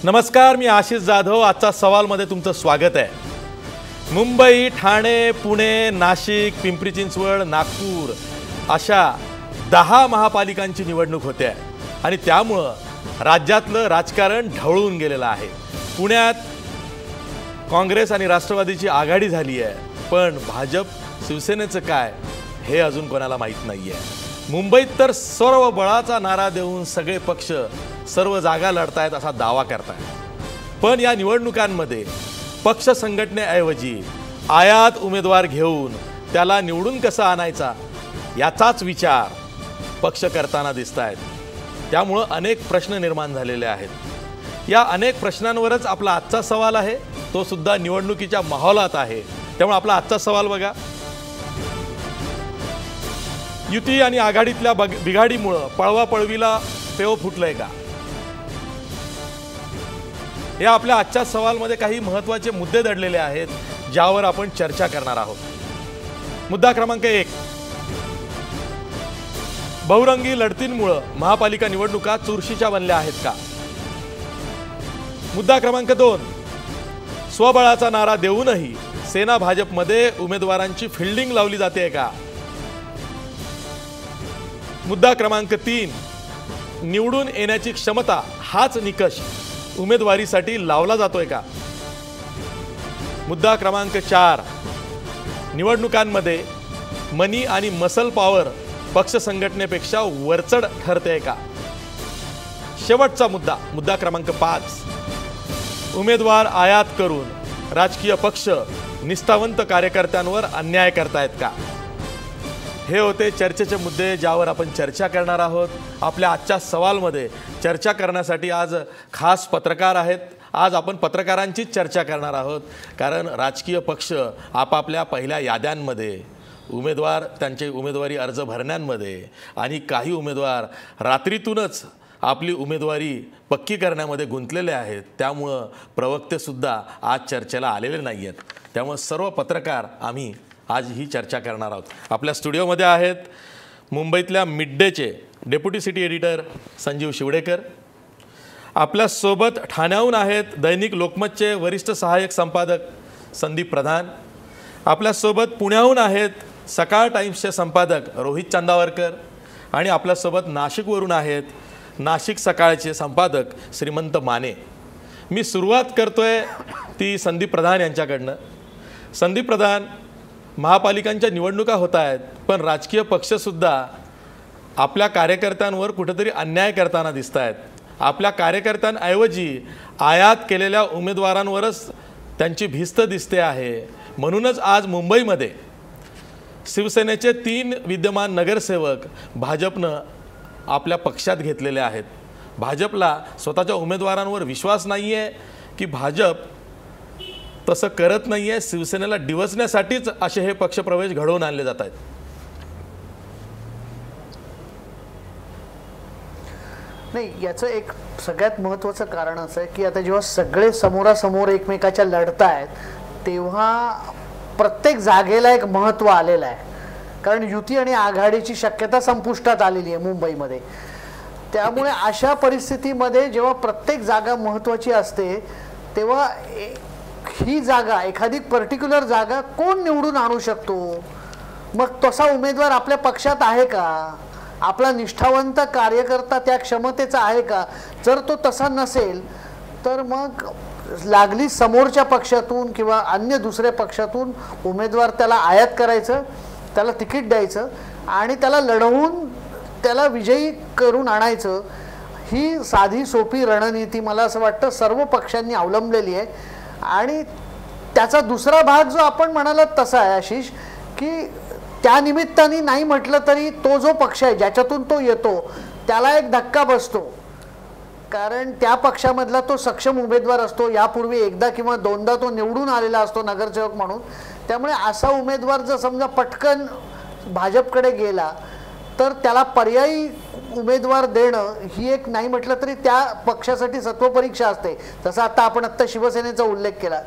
नमस्कार, मी आशिष जाधव. आजचा सवालमध्ये तुमचं स्वागत आहे. मुंबई, ठाणे, पुणे, नाशिक, पिंपरी चिंचवड, नागपूर अशा 10 महापालिकांची निवडणूक होते आहे आणि त्यामुळं राज्यातलं राजकारण ढवळून गेलेलं आहे. पुण्यात काँग्रेस आणि राष्ट्रवादीची आघाडी झाली आहे, पण भाजप शिवसेनेचं काय हे अजून कोणाला माहीत नाही आहे. मुंबईत तर सर्व बळाचा नारा देऊन सगळे पक्ष सर्व जागा लढतायत असा दावा करतायत. पण या निवडणुकांमध्ये पक्ष संघटनेऐवजी आयात उमेदवार घेऊन त्याला निवडून कसा आणायचा याचाच विचार पक्ष करताना दिसत आहेत. त्यामुळं अनेक प्रश्न निर्माण झालेले आहेत. या अनेक प्रश्नांवरच आपला आजचा सवाल आहे, तो सुद्धा निवडणुकीच्या माहोलात आहे. त्यामुळे आपला आजचा सवाल बघा. युती आणि आघाडीतल्या बिघाडीमुळं पळवापळवीला पेव फुटलंय का? या आपल्या आजच्या सवालमध्ये काही महत्त्वाचे मुद्दे दडलेले आहेत, ज्यावर आपण चर्चा करणार आहोत. मुद्दा क्रमांक 1, बहुरंगी लढतींमुळं महापालिका निवडणुका चुरशीच्या बनल्या आहेत का? मुद्दा क्रमांक 2, स्वबळाचा नारा देऊनही सेना भाजपमध्ये उमेदवारांची फिल्डिंग लावली जाते का? मुद्दा क्रमांक 3, निवडून येण्याची क्षमता हाच निकष उमेदवारीसाठी लावला जातोय का? मुद्दा क्रमांक 4, निवडणुकांमध्ये मनी आणि मसल पॉवर पक्ष संघटनेपेक्षा वरचढ ठरते का? शेवटचा मुद्दा, मुद्दा क्रमांक 5, उमेदवार आयात करून राजकीय पक्ष निष्ठावंत कार्यकर्त्यांवर अन्याय करतायत का? हे होते चर्चेचे मुद्दे, ज्यावर आपण चर्चा करणार आहोत. आपल्या आजच्या सवालमध्ये चर्चा करण्यासाठी आज खास पत्रकार आहेत. आज आपण पत्रकारांचीच चर्चा करणार आहोत, कारण राजकीय पक्ष आपापल्या पहिल्या याद्यांमध्ये उमेदवार त्यांचे उमेदवारी अर्ज भरण्यांमध्ये आणि काही उमेदवार रात्रीतूनच आपली उमेदवारी पक्की करण्यामध्ये गुंतलेले आहेत. त्यामुळं प्रवक्तेसुद्धा आज चर्चेला आलेले नाही आहेत. त्यामुळं सर्व पत्रकार आम्ही आज ही चर्चा करणार आहोत. आपल्या स्टुडिओमध्ये आहेत मुंबईतल्या मिड डेचे deputy city editor Sanjeev Shivdekar. आपल्यासोबत ठाण्याहून आहेत दैनिक लोकमतचे वरिष्ठ सहाय्यक संपादक संदीप प्रधान. आपल्यासोबत पुण्याहून आहेत सकाळ टाइम्सचे संपादक रोहित चांदावरकर. आणि आपल्यासोबत नाशिकवरून आहेत नाशिक सकाळचे संपादक श्रीमंत माने. मी सुरुवात करतोय ती संदीप प्रधान यांच्याकडनं. संदीप प्रधान, महापालिकांच्या निवडणुका होत आहेत, पण राजकीय पक्षसुद्धा आपल्या कार्यकर्त्यांवर कुठेतरी अन्याय करताना दिसत आहेत. आपल्या कार्यकर्त्यांऐवजी आयात केलेल्या उमेदवारांवरच त्यांची भिस्त दिसते आहे. म्हणूनच आज मुंबईमध्ये शिवसेनेचे 3 विद्यमान नगरसेवक भाजपनं आपल्या पक्षात घेतलेले आहेत. भाजपला स्वतःच्या उमेदवारांवर विश्वास नाही आहे की भाजप तसं करत नाही आहे? शिवसेनेला डिवचण्यासाठीच असे हे पक्षप्रवेश घडवून आणले जात आहेत. नाही, याचं एक सगळ्यात महत्त्वाचं कारण असं आहे की आता जेव्हा सगळे समोरासमोर एकमेकाच्या लढत आहेत, तेव्हा प्रत्येक जागेला एक महत्त्व आलेलं आहे. कारण युती आणि आघाडीची शक्यता संपुष्टात आलेली आहे मुंबईमध्ये. त्यामुळे अशा परिस्थितीमध्ये जेव्हा प्रत्येक जागा महत्त्वाची असते, तेव्हा ही जागा, एखादी पर्टिक्युलर जागा कोण निवडून आणू शकतो? मग तसा उमेदवार आपल्या पक्षात आहे का? आपला निष्ठावंत कार्यकर्ता त्या क्षमतेचा आहे का? जर तो तसा नसेल तर मग लागली समोरच्या पक्षातून किंवा अन्य दुसऱ्या पक्षातून उमेदवार त्याला आयात करायचं, त्याला तिकीट द्यायचं आणि त्याला लढवून त्याला विजयी करून आणायचं. ही साधी सोपी रणनीती मला असं वाटतं सर्व पक्षांनी अवलंबलेली आहे. आणि त्याचा दुसरा भाग जो आपण म्हणालात तसा आहे आशिष, की त्या निमित्ताने नाही म्हटलं तरी तो जो पक्ष आहे ज्याच्यातून तो येतो त्याला एक धक्का बसतो. कारण त्या पक्षामधला तो सक्षम उमेदवार असतो, यापूर्वी एकदा किंवा दोनदा तो निवडून आलेला असतो नगरसेवक म्हणून. त्यामुळे असा उमेदवार जर समजा पटकन भाजपकडे गेला तर त्याला पर्यायी उमेदवार देणं ही एक नाही म्हटलं तरी त्या पक्षासाठी सत्वपरीक्षा असते. तसं आता शिवसेनेचा उल्लेख केला.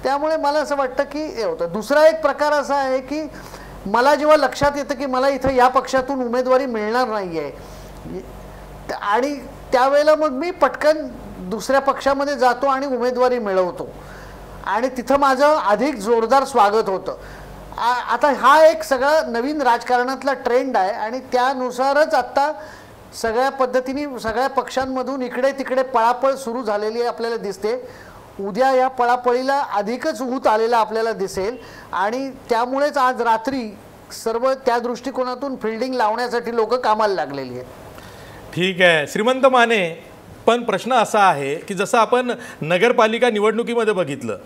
त्यामुळे मला असं वाटतं की हे होतं. दुसरा एक प्रकार असा आहे की मला जेव्हा लक्षात येतं की मला इथं या पक्षातून उमेदवारी मिळणार नाही आहे आणि त्यावेळेला मग मी पटकन दुसऱ्या पक्षामध्ये जातो आणि उमेदवारी मिळवतो आणि तिथं माझं अधिक जोरदार स्वागत होतं. आता हा एक सगळा नवीन राजकारणातला ट्रेंड आहे आणि त्यानुसारच आता सगळ्या पद्धतीने सगळ्या पक्षांमधून इकडे तिकडे पळापळ सुरू झालेली आपल्याला दिसते. उद्या या पळापळीला अधिकच ऊत आलेला आपल्याला दिसेल आणि त्यामुळेच आज रात्री सर्व त्या दृष्टिकोनातून फिल्डिंग लावण्यासाठी लोक कामाला लागलेली आहेत. ठीक आहे श्रीमंत माने, पण प्रश्न असा आहे की जसं आपण नगरपालिका निवडणुकीमध्ये बघितलं,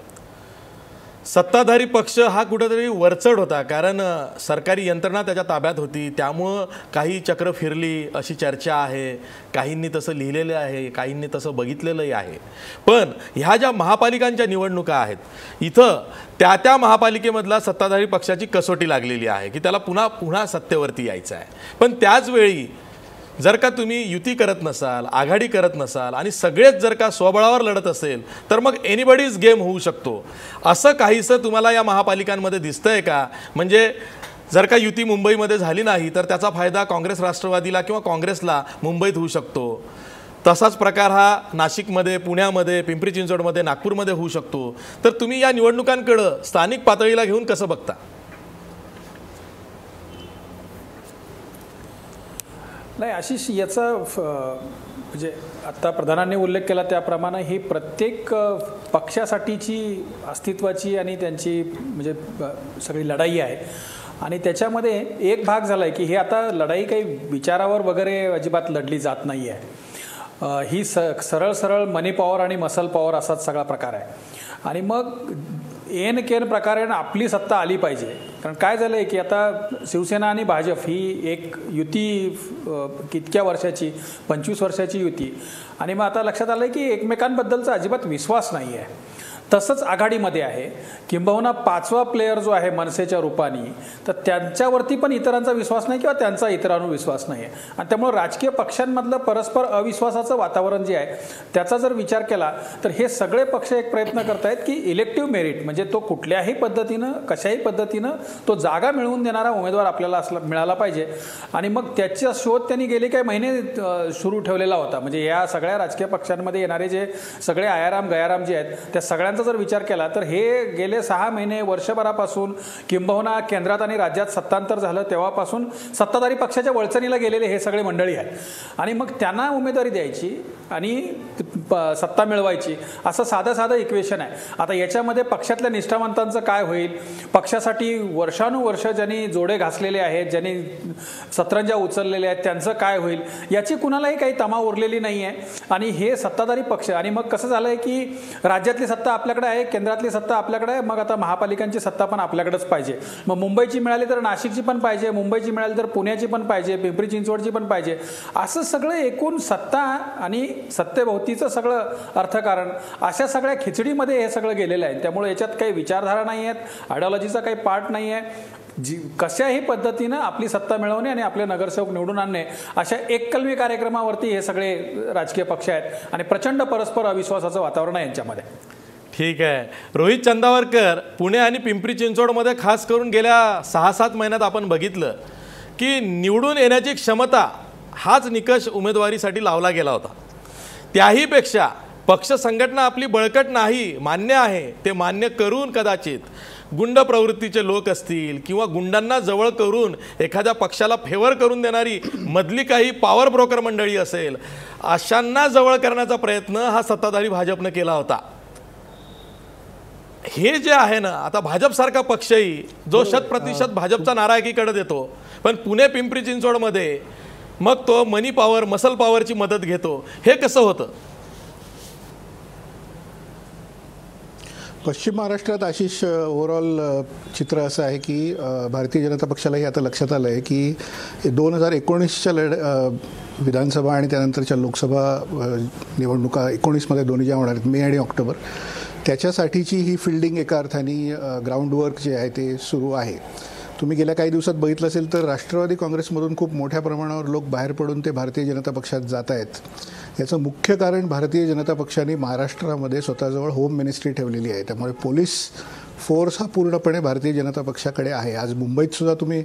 सत्ताधारी पक्ष हा कुठेतरी वरचढ होता, कारण सरकारी यंत्रणा त्याच्या ताब्यात होती, त्यामुळं काही चक्र फिरली अशी चर्चा आहे. काहींनी तसं लिहिलेलं आहे, काहींनी तसं बघितलेलंही आहे. पण ह्या ज्या महापालिकांच्या निवडणुका आहेत, इथं त्या महापालिकेमधला सत्ताधारी पक्षाची कसोटी लागलेली आहे की त्याला पुन्हा सत्तेवरती यायचं आहे. पण त्याचवेळी जर का तुम्ही युती करत नसाल, आघाडी करत नसाल आणि सगळेच जर का स्वबळावर लढत असेल तर मग एनीबडीज गेम होऊ शकतो. असं काहीसं तुम्हाला या महापालिकांमध्ये दिसतंय का? म्हणजे जर का युती मुंबईमध्ये झाली नाही तर त्याचा फायदा काँग्रेस राष्ट्रवादीला किंवा काँग्रेसला मुंबईत होऊ शकतो. तसाच प्रकार हा नाशिकमध्ये, पुण्यामध्ये, पिंपरी चिंचवडमध्ये, नागपूरमध्ये होऊ शकतो. तर तुम्ही या निवडणुकांकडं स्थानिक पातळीला घेऊन कसं बघता? नाही आशिष, याचा म्हणजे आत्ता प्रधानांनी उल्लेख केला त्याप्रमाणे ही प्रत्येक पक्षासाठीची अस्तित्वाची आणि त्यांची म्हणजे सगळी लढाई आहे. आणि त्याच्यामध्ये एक भाग झाला आहे की हे आता लढाई काही विचारावर वगैरे अजिबात लढली जात नाही आहे. ही सरळ मनी पॉवर आणि मसल पॉवर असाच सगळा प्रकार आहे. आणि मग एन केन प्रकारे आपली सत्ता आली पाहिजे. कारण काय झालं आहे की आता शिवसेना आणि भाजप ही एक युती कितक्या वर्षाची, 25 वर्षाची युती, आणि मग आता लक्षात आलं आहे की एकमेकांबद्दलचा अजिबात विश्वास नाही आहे. तसंच आघाडीमध्ये आहे, किंबहुना 5वा प्लेयर जो आहे मनसेच्या रूपाने, तर त्यांच्यावरती पण इतरांचा विश्वास नाही किंवा त्यांचा इतरांवर विश्वास नाही आहे. आणि त्यामुळे राजकीय पक्षांमधलं परस्पर अविश्वासाचं वातावरण जे आहे त्याचा जर विचार केला तर हे सगळे पक्ष एक प्रयत्न करत आहेत की इलेक्टिव्ह मेरिट म्हणजे तो कुठल्याही पद्धतीनं कशाही पद्धतीनं तो जागा मिळवून देणारा उमेदवार आपल्याला मिळाला पाहिजे. आणि मग त्याचा शोध त्यांनी गेले काही महिने सुरू ठेवलेला होता. म्हणजे या सगळ्या राजकीय पक्षांमध्ये येणारे जे सगळे आयाराम गयाराम जे आहेत त्या सगळ्यांचा जर विचार केला तर हे गेले 6 महिने वर्षभरापासून किंबहुना केंद्रात आणि राज्यात सत्तांतर झालं तेव्हापासून सत्ताधारी पक्षाच्या वळचणीला गेलेले हे सगळे मंडळी आहेत. आणि मग त्यांना उमेदवारी द्यायची आणि सत्ता मिळवायची असं साधं इक्वेशन आहे. आता याच्यामध्ये पक्षातल्या निष्ठावंतांचं काय होईल? पक्षासाठी वर्षानुवर्ष ज्यांनी जोडे घासलेले आहेत, ज्यांनी सतरंजा उचललेल्या आहेत, त्यांचं काय होईल याची कुणालाही काही तमा उरलेली नाही आहे. आणि हे सत्ताधारी पक्ष, आणि मग कसं झालंय की राज्यातली सत्ता आपल्याकडे आहे, केंद्रातली सत्ता आपल्याकडे आहे, मग आता महापालिकांची सत्ता पण आपल्याकडेच पाहिजे. मग मुंबईची मिळाली तर नाशिकची पण पाहिजे, मुंबईची मिळाली तर पुण्याची पण पाहिजे, पिंपरी चिंचवडची पण पाहिजे. असं सगळं एकूण सत्ता आणि सत्तेभोवतीचं सगळं अर्थकारण अशा सगळ्या खिचडीमध्ये हे सगळं गेलेलं आहे. त्यामुळे याच्यात काही विचारधारा नाही आहेत, आयडिओलॉजीचा काही पार्ट नाही आहे. कशाही पद्धतीनं आपली सत्ता मिळवणे आणि आपले नगरसेवक निवडून आणणे अशा एककलमी कार्यक्रमावरती हे सगळे राजकीय पक्ष आहेत आणि प्रचंड परस्पर अविश्वासाचं वातावरण आहे यांच्यामध्ये. ठीक आहे रोहित चंदावरकर, पुणे आणि पिंपरी चिंचवडमध्ये खास करून गेल्या 6-7 महिन्यात आपण बघितलं की निवडून येण्याची क्षमता हाच निकष उमेदवारीसाठी लावला गेला होता. त्याहीपेक्षा पक्ष संघटना आपली बळकट नाही, मान्य आहे, ते मान्य करून कदाचित गुंड प्रवृत्तीचे लोक असतील किंवा गुंडांना जवळ करून एखाद्या पक्षाला फेवर करून देणारी मधली काही पॉवर ब्रोकर मंडळी असेल, अशांना जवळ करण्याचा प्रयत्न हा सत्ताधारी भाजपनं केला होता. हे जे आहे ना, आता भाजपसारखा पक्षही जो 100% भाजपचा नारायकीकडे देतो, पण पुणे पिंपरी चिंचवडमध्ये मग तो मनी पॉवर मसल पॉवरची मदत घेतो, हे कसं होतं? पश्चिम महाराष्ट्रात आशिष ओव्हरऑल चित्र असं आहे की भारतीय जनता पक्षालाही आता लक्षात आलं आहे की 2019च्या विधानसभा आणि त्यानंतरच्या लोकसभा निवडणुका 19मध्ये दोन्ही ज्या होणार आहेत, मे आणि ऑक्टोबर, त्याच्यासाठीची ही फिल्डिंग एका अर्थाने ग्राउंडवर्क जे आहे ते सुरू आहे. तुम्ही गेल्या काही दिवसात बघितलं असेल तर राष्ट्रवादी काँग्रेसमधून खूप मोठ्या प्रमाणावर लोक बाहेर पडून ते भारतीय जनता पक्षात जात आहेत. याचं मुख्य कारण भारतीय जनता पक्षाने महाराष्ट्रामध्ये स्वतःजवळ होम मिनिस्ट्री ठेवलेली आहे. त्यामुळे पोलीस फोर्स हा पूर्णपणे भारतीय जनता पक्षाकडे आहे. आज मुंबईत सुद्धा तुम्ही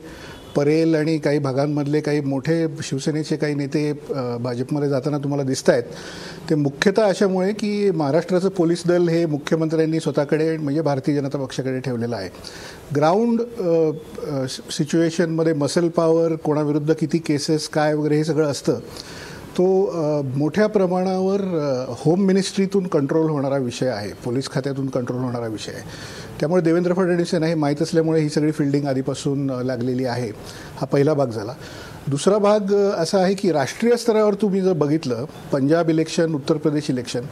परेल आणि काही भागांमधले काही मोठे शिवसेनेचे काही नेते भाजपमध्ये जाताना तुम्हाला दिसत आहेत, ते मुख्यतः अशामुळे की महाराष्ट्राचं पोलीस दल हे मुख्यमंत्र्यांनी स्वतःकडे म्हणजे भारतीय जनता पक्षाकडे ठेवलेलं आहे. ग्राउंड सिच्युएशनमध्ये मसल पॉवर, कोणाविरुद्ध किती केसेस काय वगैरे हे सगळं असतं. तो मोठ्या प्रमाणावर होम मिनिस्ट्रीतून कंट्रोल होणारा विषय आहे, पोलीस खात्यातून कंट्रोल होणारा विषय आहे. त्यामुळे देवेंद्र फडणवीस यांना हे माहीत असल्यामुळे ही सगळी फिल्डिंग आधीपासून लागलेली आहे. हा पहिला भाग झाला. दुसरा भाग असा आहे की राष्ट्रीय स्तरावर तुम्ही जर बघितलं, पंजाब इलेक्शन, उत्तर प्रदेश इलेक्शन,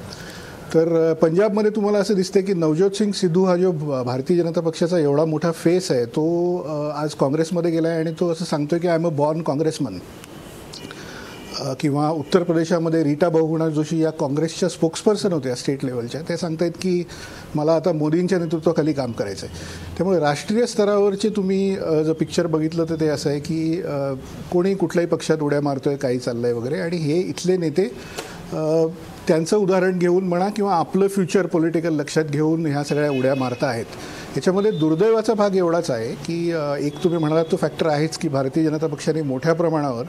तर पंजाबमध्ये तुम्हाला असं दिसतं की नवज्योत सिंग सिद्धू हा जो भारतीय जनता पक्षाचा एवढा मोठा फेस आहे, तो आज काँग्रेसमध्ये गेला आहे आणि तो असं सांगतो की आय एम अ बॉर्न काँग्रेसमन. किंवा उत्तर प्रदेशामध्ये रीटा बहुगुणा जोशी या काँग्रेसच्या स्पोक्सपर्सन होत्या स्टेट लेवलच्या, ते सांगतायत की मला आता मोदींच्या नेतृत्वाखाली काम करायचं आहे. त्यामुळे राष्ट्रीय स्तरावरचे तुम्ही जर पिक्चर बघितलं तर ते असं आहे की कोणी कुठल्याही पक्षात उड्या मारतोय, काही चाललं आहे वगैरे, आणि हे इथले नेते त्यांचं उदाहरण घेऊन म्हणा किंवा आपलं फ्युचर पॉलिटिकल लक्षात घेऊन ह्या सगळ्या उड्या मारता आहेत. याच्यामध्ये दुर्दैवाचा भाग एवढाच आहे की एक तुम्ही म्हणालात तो फॅक्टर आहेच की भारतीय जनता पक्षाने मोठ्या प्रमाणावर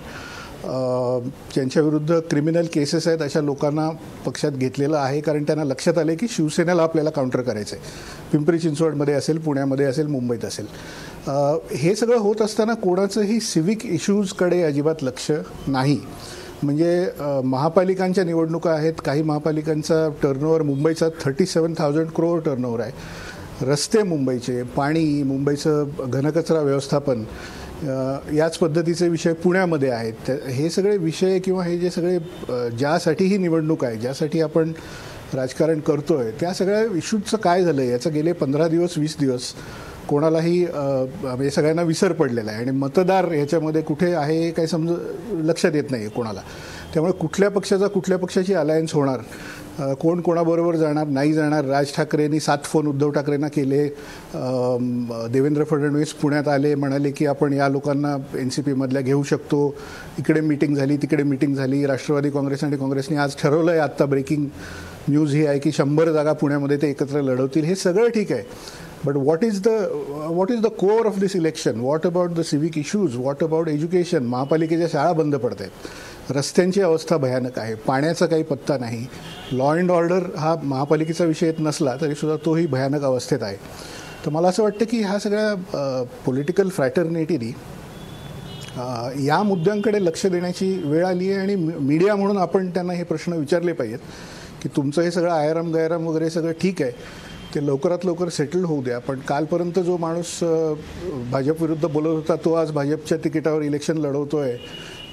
ज्यांच्याविरुद्ध क्रिमिनल केसेस आहेत अशा लोकांना पक्षात घेतलेलं आहे, कारण त्यांना लक्षात आले की शिवसेनेला आपल्याला काउंटर करायचं आहे. पिंपरी चिंचवडमध्ये असेल, पुण्यामध्ये असेल, मुंबईत असेल. हे सगळं होत असताना कोणाचंही सिव्हिक इश्यूजकडे अजिबात लक्ष नाही. म्हणजे महापालिकांच्या निवडणुका आहेत, काही महापालिकांचा टर्नओव्हर मुंबईचा 37,000 crore टर्नओव्हर आहे. रस्ते मुंबईचे, पाणी, मुंबईचं घनकचरा व्यवस्थापन, याच पद्धतीचे विषय पुण्यामध्ये आहेत. हे सगळे विषय किंवा हे जे सगळे ज्यासाठी ही निवडणूक आहे, ज्यासाठी आपण राजकारण करतोय, त्या सगळ्या इश्यूजचं काय झालं याचं गेले 15 दिवस 20 दिवस कोणालाही म्हणजे सगळ्यांना विसर पडलेला आहे. आणि मतदार ह्याच्यामध्ये कुठे आहे काही लक्षात येत नाही कोणाला. त्यामुळे कुठल्या पक्षाची अलायन्स होणार, कोण कोणाबरोबर जाणार, नाही जाणार. राज ठाकरेंनी 7 फोन उद्धव ठाकरेंना केले. देवेंद्र फडणवीस पुण्यात आले, म्हणाले की आपण या लोकांना NCP मधल्या घेऊ शकतो. इकडे मीटिंग झाली, तिकडे मीटिंग झाली. राष्ट्रवादी काँग्रेस आणि काँग्रेसने आज ठरवलं आहे, आत्ता ब्रेकिंग न्यूज ही आहे की 100 जागा पुण्यामध्ये ते एकत्र लढवतील. हे सगळं ठीक आहे, but what is the core of this election? What about the civic issues? What about education? महापालिकेच्या शाळा बंद पडत आहेत, रस्त्यांची अवस्था भयानक आहे, पाण्याचा काही पत्ता नाही. लॉ अँड ऑर्डर हा महापालिकेचा विषय येत नसला तरीसुद्धा तोही भयानक अवस्थेत आहे. तर मला असं वाटतं की ह्या सगळ्या पॉलिटिकल फ्रॅटर्निटीनी या मुद्द्यांकडे लक्ष देण्याची वेळ आली आहे. आणि मीडिया म्हणून आपण त्यांना हे प्रश्न विचारले पाहिजेत की तुमचं हे सगळं आयराम गैराम वगैरे सगळं ठीक आहे, ते लवकरात लवकर सेटल होऊ द्या. पण कालपर्यंत जो माणूस भाजप विरुद्ध बोलत होता तो आज भाजपच्या तिकिटावर इलेक्शन लढवतोय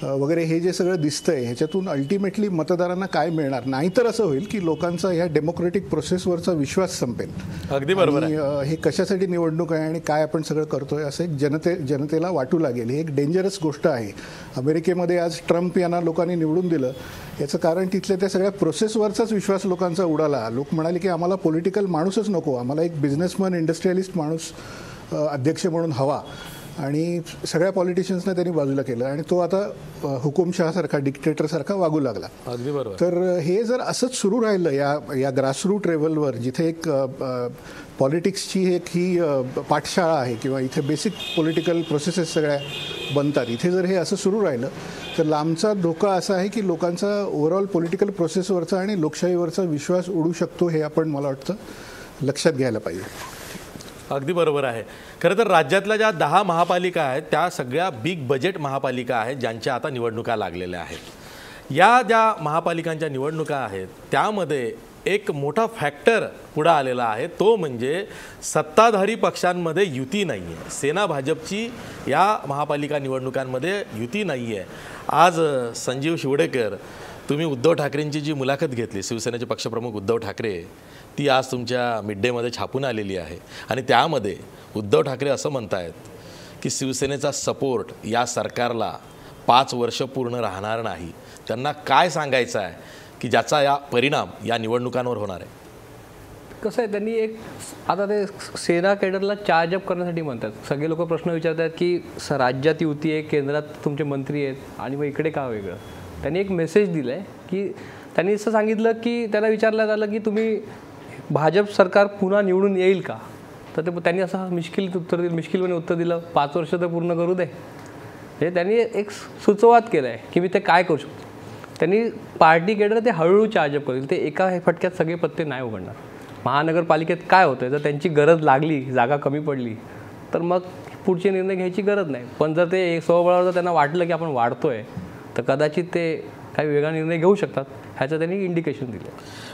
वगैरे, हे जे सगळं दिसतंय ह्याच्यातून अल्टिमेटली मतदारांना काय मिळणार? नाहीतर असं होईल की लोकांचा ह्या डेमोक्रेटिक प्रोसेसवरचा विश्वास संपेल. अगदी बरोबर आहे. हे कशासाठी निवडणूक आहे आणि काय आपण सगळं करतोय असं एक जनतेला वाटू लागेल. ही एक डेंजरस गोष्ट आहे. अमेरिकेमध्ये आज ट्रम्प यांना लोकांनी निवडून दिलं, याचं कारण तिथल्या त्या सगळ्या प्रोसेसवरचाच विश्वास लोकांचा उडाला. लोक म्हणाले की आम्हाला पॉलिटिकल माणूसच नको, आम्हाला एक बिझनेसमन इंडस्ट्रियलिस्ट माणूस अध्यक्ष म्हणून हवा. आणि सगळ्या पॉलिटिशियन्सना त्यांनी बाजूला केलं आणि तो आता हुकुमशहासारखा, डिक्टेटरसारखा वागू लागला. अगदी बरोबर. तर हे जर असंच सुरू राहिलं या ग्रासरूट लेवलवर, जिथे एक पॉलिटिक्सची ही पाठशाळा आहे किंवा इथे बेसिक पॉलिटिकल प्रोसेसेस सगळ्या बनतात, इथे जर हे असं सुरू राहिलं तर लांबचा धोका असा आहे की लोकांचा ओव्हरऑल पॉलिटिकल प्रोसेसवरचा आणि लोकशाहीवरचा विश्वास उडू शकतो. हे आपण मला वाटतं लक्षात घ्यायला पाहिजे. अगदी बरोबर आहे. खरं तर राज्यातल्या ज्या 10 महापालिका आहेत त्या सगळ्या बिग बजेट महापालिका आहेत ज्यांच्या आता निवडणुका लागलेल्या आहेत. या ज्या महापालिकांच्या निवडणुका आहेत त्यामध्ये एक मोठा फॅक्टर पुढे आलेला आहे, तो म्हणजे सत्ताधारी पक्षांमध्ये युती नाही आहे. सेना भाजपची या महापालिका निवडणुकांमध्ये युती नाही आहे. आज संजीव शिवडेकर, तुम्ही उद्धव ठाकरेंची जी मुलाखत घेतली, शिवसेनेचे पक्षप्रमुख उद्धव ठाकरे, ती आज तुमच्या मिड डेमध्ये छापून आलेली आहे. आणि त्यामध्ये उद्धव ठाकरे असं म्हणतायत की शिवसेनेचा सपोर्ट या सरकारला 5 वर्ष पूर्ण राहणार नाही. त्यांना काय सांगायचं आहे की ज्याचा या परिणाम या निवडणुकांवर होणार आहे? कसं आहे, त्यांनी एक आता ते सेना कॅडरला चार्ज अप करण्यासाठी म्हणतात. सगळे लोक प्रश्न विचारतात की राज्यात युती आहे, केंद्रात तुमचे मंत्री आहेत आणि मग इकडे का वेगळं. त्यांनी एक मेसेज दिला आहे की त्यांनी असं सांगितलं की त्यांना विचारलं झालं की तुम्ही भाजप सरकार पुन्हा निवडून येईल का, तर ते त्यांनी असं मिश्किलपणे उत्तर दिलं, 5 वर्ष तर पूर्ण करू दे म्हणजे त्यांनी एक सुचवात केलं आहे की मी ते काय करू शकतो. त्यांनी पार्टी केडर ते हळूहळू चार्जअप करतील, ते एका फटक्यात सगळे पत्ते नाही उघडणार. महानगरपालिकेत काय होतं जर त्यांची गरज लागली, जागा कमी पडली तर मग पुढचे निर्णय घ्यायची गरज नाही. पण जर ते स्वबळावर जर त्यांना वाटलं की आपण वाढतोय तर कदाचित ते काही वेगळा निर्णय घेऊ शकतात, ह्याचं त्यांनी इंडिकेशन दिलं.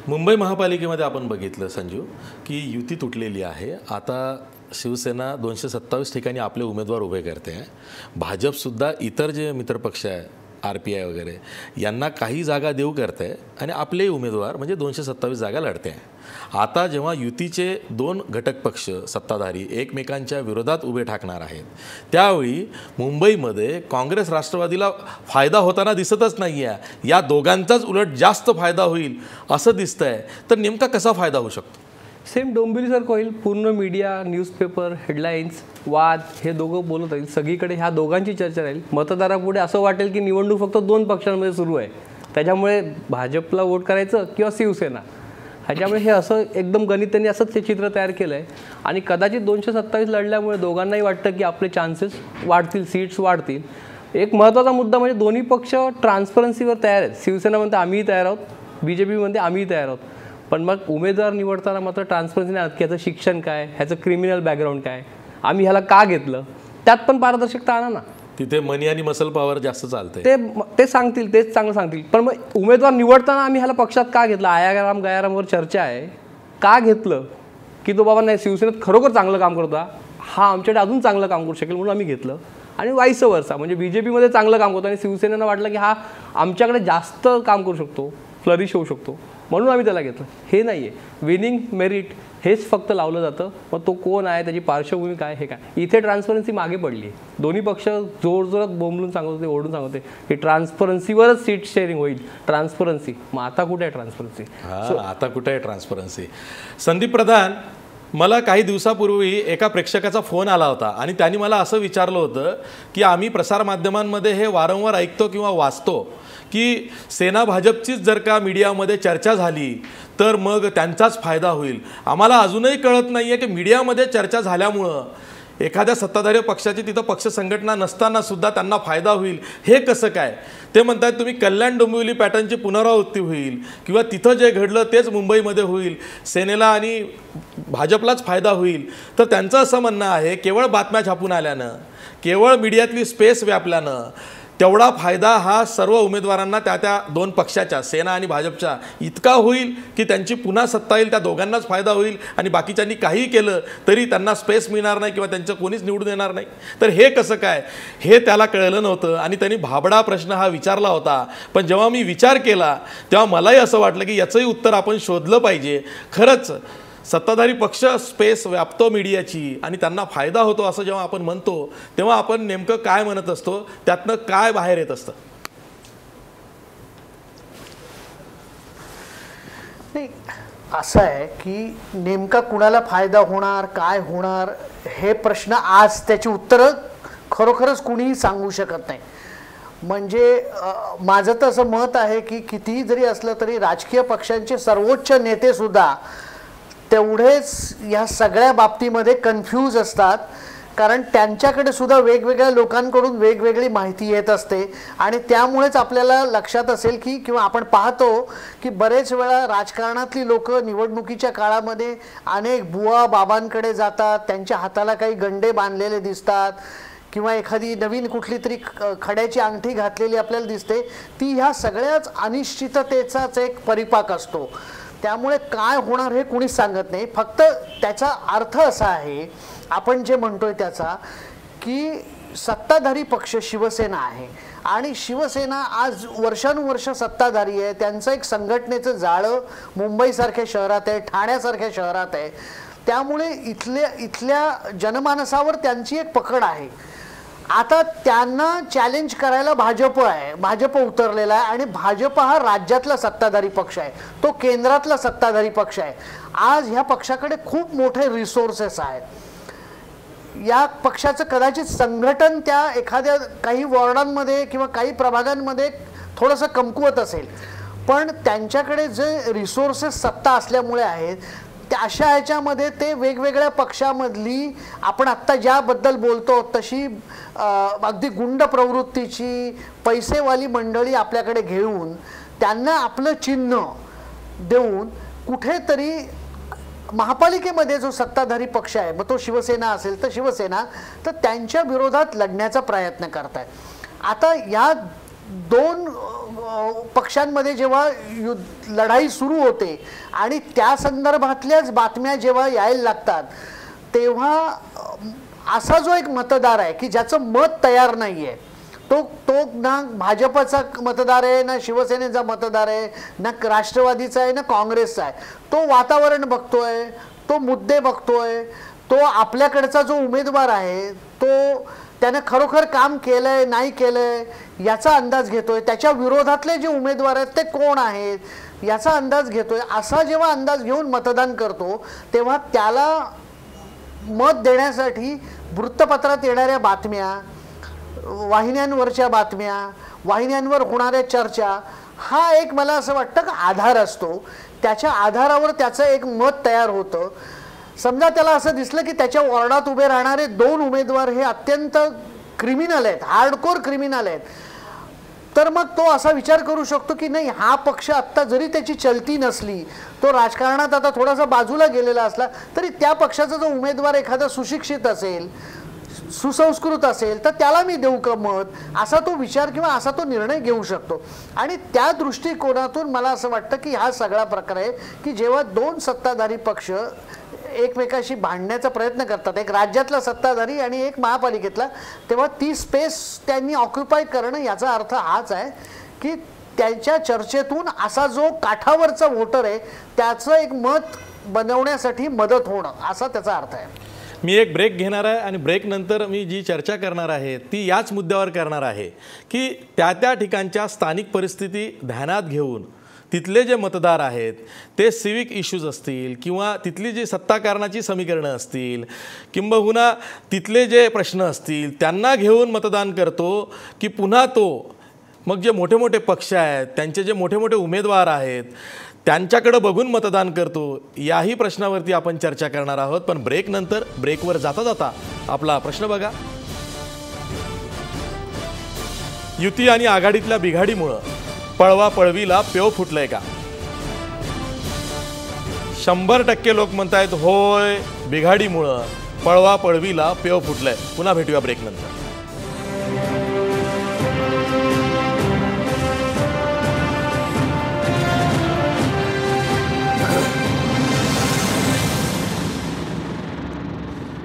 मुंबई महापालिकेमध्ये आपण बघितलं संजू की युती तुटलेली आहे. आता शिवसेना 227 ठिकाणी आपले उमेदवार उभे करते आहे. भाजपसुद्धा इतर जे मित्रपक्ष आहे RPI वगैरे यांना काही जागा देऊ करते आहे आणि आपले उमेदवार म्हणजे 227 जागा लढते आहे. आता जेव्हा युतीचे 2 घटक पक्ष सत्ताधारी एकमेकांच्या विरोधात उभे ठाकणार आहेत त्यावेळी मुंबईमध्ये काँग्रेस राष्ट्रवादीला फायदा होताना दिसतच नाही आहे. या दोघांचाच उलट जास्त फायदा होईल असं दिसतंय. तर नेमका कसा फायदा होऊ शकतो? सेम डोंबिवलीसारखं होईल. पूर्ण मीडिया, न्यूजपेपर, हेडलाईन्स, वाद हे दोघं बोलत राहील. सगळीकडे ह्या दोघांची चर्चा राहील. मतदारापुढे असं वाटेल की निवडणूक फक्त 2 पक्षांमध्ये सुरू आहे, त्याच्यामुळे भाजपला वोट करायचं किंवा शिवसेना. ह्याच्यामुळे हे असं एकदम गणित त्यांनी असंच ते चित्र तयार केलं आहे. आणि कदाचित 227 लढल्यामुळे दोघांनाही वाटतं की आपले चान्सेस वाढतील, सीट्स वाढतील. एक महत्त्वाचा मुद्दा म्हणजे दोन्ही पक्ष ट्रान्सपरन्सीवर तयार आहेत. शिवसेना म्हणते आम्हीही तयार आहोत, BJP म्हणते आम्हीही तयार आहोत. पण मग उमेदवार निवडताना मात्र ट्रान्सपरन्सी नाही की ह्याचं शिक्षण काय, ह्याचं क्रिमिनल बॅकग्राऊंड काय, आम्ही ह्याला का घेतलं, त्यात पण पारदर्शकता आणा ना. तिथे मनी आणि मसल पॉवर जास्त चालते, ते सांगतील, तेच चांगलं सांगतील. पण मग उमेदवार निवडताना आम्ही ह्याला पक्षात का घेतलं, आयाराम गयारामवर चर्चा आहे, का घेतलं की तो बाबा नाही शिवसेनेत खरोखर चांगलं काम करतो, हा आमच्याकडे अजून चांगलं काम करू शकेल म्हणून आम्ही घेतलं. आणि वाईस वर्सा म्हणजे BJPमध्ये चांगलं काम करतो आणि शिवसेनेनं वाटलं की हा आमच्याकडे जास्त काम करू शकतो, फ्लरिश होऊ शकतो म्हणून आम्ही त्याला घेतलं. हे नाही आहे. विनिंग मेरिट हेच फक्त लावलं जातं. मग तो कोण आहे, त्याची पार्श्वभूमी काय, हे काय. इथे ट्रान्सपरन्सी मागे पडली आहे. दोन्ही पक्ष जोरजोरात बोंबलून सांगत होते, ओढून सांगत होते की ट्रान्सपरन्सीवरच सीट शेअरिंग होईल, ट्रान्सपरन्सी. मग आता कुठे आहे ट्रान्सपरन्सी? आता कुठे आहे ट्रान्सपरन्सी? संदीप प्रधान, मला काही दिवसापूर्वी एका प्रेक्षकाचा फोन आला होता आणि त्यांनी मला असं विचारलं होतं की आम्ही प्रसारमाध्यमांमध्ये हे वारंवार ऐकतो किंवा वाचतो की सेना भाजपचीच जर का मीडियामध्ये चर्चा झाली तर मग त्यांचाच फायदा होईल. आम्हाला अजूनही कळत नाही आहे की मीडियामध्ये चर्चा झाल्यामुळं एखाद्या सत्ताधारी पक्षाची तिथं पक्ष संघटना नसताना सुद्धा त्यांना फायदा होईल, हे कसं काय? ते म्हणतात तुम्ही कल्याण डोंबिवली पॅटर्नची पुनरावृत्ती होईल किंवा तिथं जे घडलं तेच मुंबईमध्ये होईल, सेनेला आणि भाजपलाच फायदा होईल. तर त्यांचं असं म्हणणं आहे केवळ बातम्या छापून आल्यानं, केवळ मीडियातली स्पेस व्यापल्यानं तेवढा फायदा हा सर्व उमेदवारांना त्या 2 पक्षाच्या सेना आणि भाजपच्या इतका होईल की त्यांची पुन्हा सत्ता येईल, त्या दोघांनाच फायदा होईल आणि बाकीच्यांनी काही केलं तरी त्यांना स्पेस मिळणार नाही किंवा त्यांचं कोणीच निवडून येणार नाही. तर हे कसं काय, हे त्याला कळलं नव्हतं आणि त्यांनी भाबडा प्रश्न हा विचारला होता. पण जेव्हा मी विचार केला तेव्हा मलाही असं वाटलं की याचंही उत्तर आपण शोधलं पाहिजे. खरंच सत्ताधारी पक्ष स्पेस व्यापतो मीडियाची आणि त्यांना फायदा होतो असं जेव्हा आपण म्हणतो तेव्हा आपण नेमकं काय म्हणत असतो, त्यातनं काय बाहेर येत असतं? नाही, असं आहे की नेमका कुणाला फायदा होणार, काय होणार, हे प्रश्न आज त्याची उत्तरं खरोखरच कुणीही सांगू शकत नाही. म्हणजे माझं तर असं मत आहे की कितीही जरी असलं तरी राजकीय पक्षांचे सर्वोच्च नेते सुद्धा तेवढेच या सगळ्या बाबतीमध्ये कन्फ्यूज असतात, कारण त्यांच्याकडे सुद्धा वेगवेगळ्या लोकांकडून वेगवेगळी माहिती येत असते. आणि त्यामुळेच आपल्याला लक्षात असेल की किंवा आपण पाहतो की बरेच वेळा राजकारणातली लोक निवडणुकीच्या काळामध्ये अनेक बुवा बाबांकडे जातात, त्यांच्या हाताला काही गंडे बांधलेले दिसतात किंवा एखादी नवीन कुठली तरी खड्याची अंगठी घातलेली आपल्याला दिसते. ती ह्या सगळ्याच अनिश्चिततेचाच एक परिपाक असतो. त्यामुळे काय होणार हे कुणीच सांगत नाही. फक्त त्याचा अर्थ असा आहे, आपण जे म्हणतोय त्याचा, की सत्ताधारी पक्ष शिवसेना आहे आणि शिवसेना आज वर्षानुवर्ष सत्ताधारी आहे. त्यांचं एक संघटनेचं जाळं मुंबईसारख्या शहरात आहे, ठाण्यासारख्या शहरात आहे. त्यामुळे इथल्या जनमानसावर त्यांची एक पकड आहे. आता त्यांना चॅलेंज करायला भाजप आहे, भाजप उतरलेला आहे आणि भाजप हा राज्यातला सत्ताधारी पक्ष आहे, तो केंद्रातला सत्ताधारी पक्ष आहे. आज ह्या पक्षाकडे खूप मोठे रिसोर्सेस आहेत. या पक्षाचं कदाचित संघटन त्या एखाद्या काही वॉर्डांमध्ये किंवा काही प्रभागांमध्ये थोडंसं कमकुवत असेल, पण त्यांच्याकडे जे रिसोर्सेस सत्ता असल्यामुळे आहेत अशा ह्याच्यामध्ये ते वेगवेगळ्या पक्षामधली आपण आत्ता ज्याबद्दल बोलतो तशी अगदी गुंड प्रवृत्तीची पैसेवाली मंडळी आपल्याकडे घेऊन त्यांना आपलं चिन्ह देऊन कुठेतरी महापालिकेमध्ये जो सत्ताधारी पक्ष आहे, मग तो शिवसेना असेल तर शिवसेना, तर त्यांच्या विरोधात लढण्याचा प्रयत्न करताय. आता या दोन पक्षांमध्ये जेव्हा लढाई सुरू होते आणि त्या संदर्भातल्याच बातम्या जेव्हा यायला लागतात तेव्हा असा जो एक मतदार आहे की ज्याचं मत तयार नाही आहे, तो ना भाजपचा मतदार आहे, ना शिवसेनेचा मतदार आहे, ना राष्ट्रवादीचा आहे, ना काँग्रेसचा आहे, तो वातावरण बघतोय, तो मुद्दे बघतोय, तो आपल्याकडचा जो उमेदवार आहे तो त्याने खरोखर काम केलंय नाही केलंय याचा अंदाज घेतोय, त्याच्या विरोधातले जे उमेदवार आहेत ते कोण आहेत याचा अंदाज घेतोय. असा जेव्हा अंदाज घेऊन मतदान करतो तेव्हा त्याला मत देण्यासाठी वृत्तपत्रात येणाऱ्या बातम्या, वाहिन्यांवरच्या बातम्या, वाहिन्यांवर होणाऱ्या चर्चा हा एक मला असं वाटतं की आधार असतो. त्याच्या आधारावर त्याचं एक मत तयार होतं. समजा त्याला असं दिसलं की त्याच्या वॉर्डात उभे राहणारे दोन उमेदवार हे अत्यंत क्रिमिनल आहेत, हार्डकोर क्रिमिनल आहेत, तर मग तो असा विचार करू शकतो की नाही, हा पक्ष आत्ता जरी त्याची चलती नसली, तो राजकारणात आता थोडासा बाजूला गेलेला असला तरी त्या पक्षाचा जो उमेदवार एखादा सुशिक्षित असेल, सुसंस्कृत असेल तर त्याला मी देऊ का मत, असा तो विचार किंवा असा तो निर्णय घेऊ शकतो. आणि त्या दृष्टिकोनातून मला असं वाटतं की हा सगळा प्रकार आहे की जेव्हा दोन सत्ताधारी पक्ष एकमेकाशी भांडण्याचा प्रयत्न करतात, एक राज्यातला सत्ताधारी आणि एक महापालिकेतला, तेव्हा ती स्पेस त्यांनी ऑक्युपाय करणं याचा अर्थ हाच आहे की त्यांच्या चर्चेतून असा जो काठावरचा वोटर आहे त्याचं एक मत बनवण्यासाठी मदत होणं असा त्याचा अर्थ आहे. मी एक ब्रेक घेणार आहे आणि ब्रेक नंतर मी जी चर्चा करणार आहे ती याच मुद्द्यावर करणार आहे की त्या ठिकाणच्या स्थानिक परिस्थिती ध्यानात घेऊन तिथले जे मतदार आहेत ते सिविक इश्यूज असतील किंवा तिथली जी सत्ताकारणाची समीकरणं असतील किंबहुना तिथले जे प्रश्न असतील त्यांना घेऊन मतदान करतो की पुन्हा तो मग जे मोठे मोठे पक्ष आहेत त्यांचे जे मोठे मोठे उमेदवार आहेत त्यांच्याकडे बघून मतदान करतो, याही प्रश्नावरती आपण चर्चा करणार आहोत. पण ब्रेक नंतर, ब्रेकवर जाता जाता आपला प्रश्न बघा. युती आणि आघाडीतल्या बिघाडीमुळं पळवापळवीला पेव फुटलंय का? 100% लोक म्हणतायत होय, बिघाडीमुळं पळवापळवीला पेव फुटलंय. पुन्हा भेटूया ब्रेक नंतर.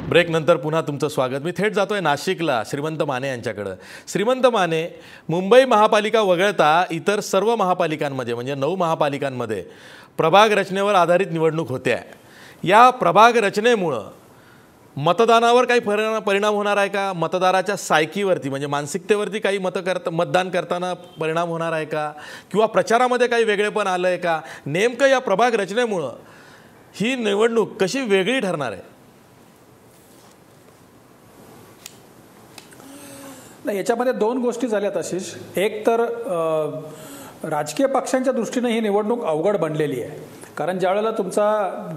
ब्रेक नंतर पुन्हा तुमचं स्वागत. मी थेट जातोय नाशिकला श्रीमंत माने यांच्याकडं. श्रीमंत माने, मुंबई महापालिका वगळता इतर सर्व महापालिकांमध्ये म्हणजे 9 महापालिकांमध्ये प्रभाग रचनेवर आधारित निवडणूक होते आहे. या प्रभाग रचनेमुळं मतदानावर काही परिणाम होणार आहे का? मतदाराच्या सायकीवरती म्हणजे मानसिकतेवरती काही मतदान करताना परिणाम होणार आहे का? किंवा प्रचारामध्ये काही वेगळेपण आलं आहे का? नेमकं या प्रभाग रचनेमुळं ही निवडणूक कशी वेगळी ठरणार आहे? नाही, याच्यामध्ये 2 गोष्टी झाल्यात आशिष. एक तर राजकीय पक्षांच्या दृष्टीने ही निवडणूक अवघड बनलेली आहे. कारण ज्यावेळेला तुमचा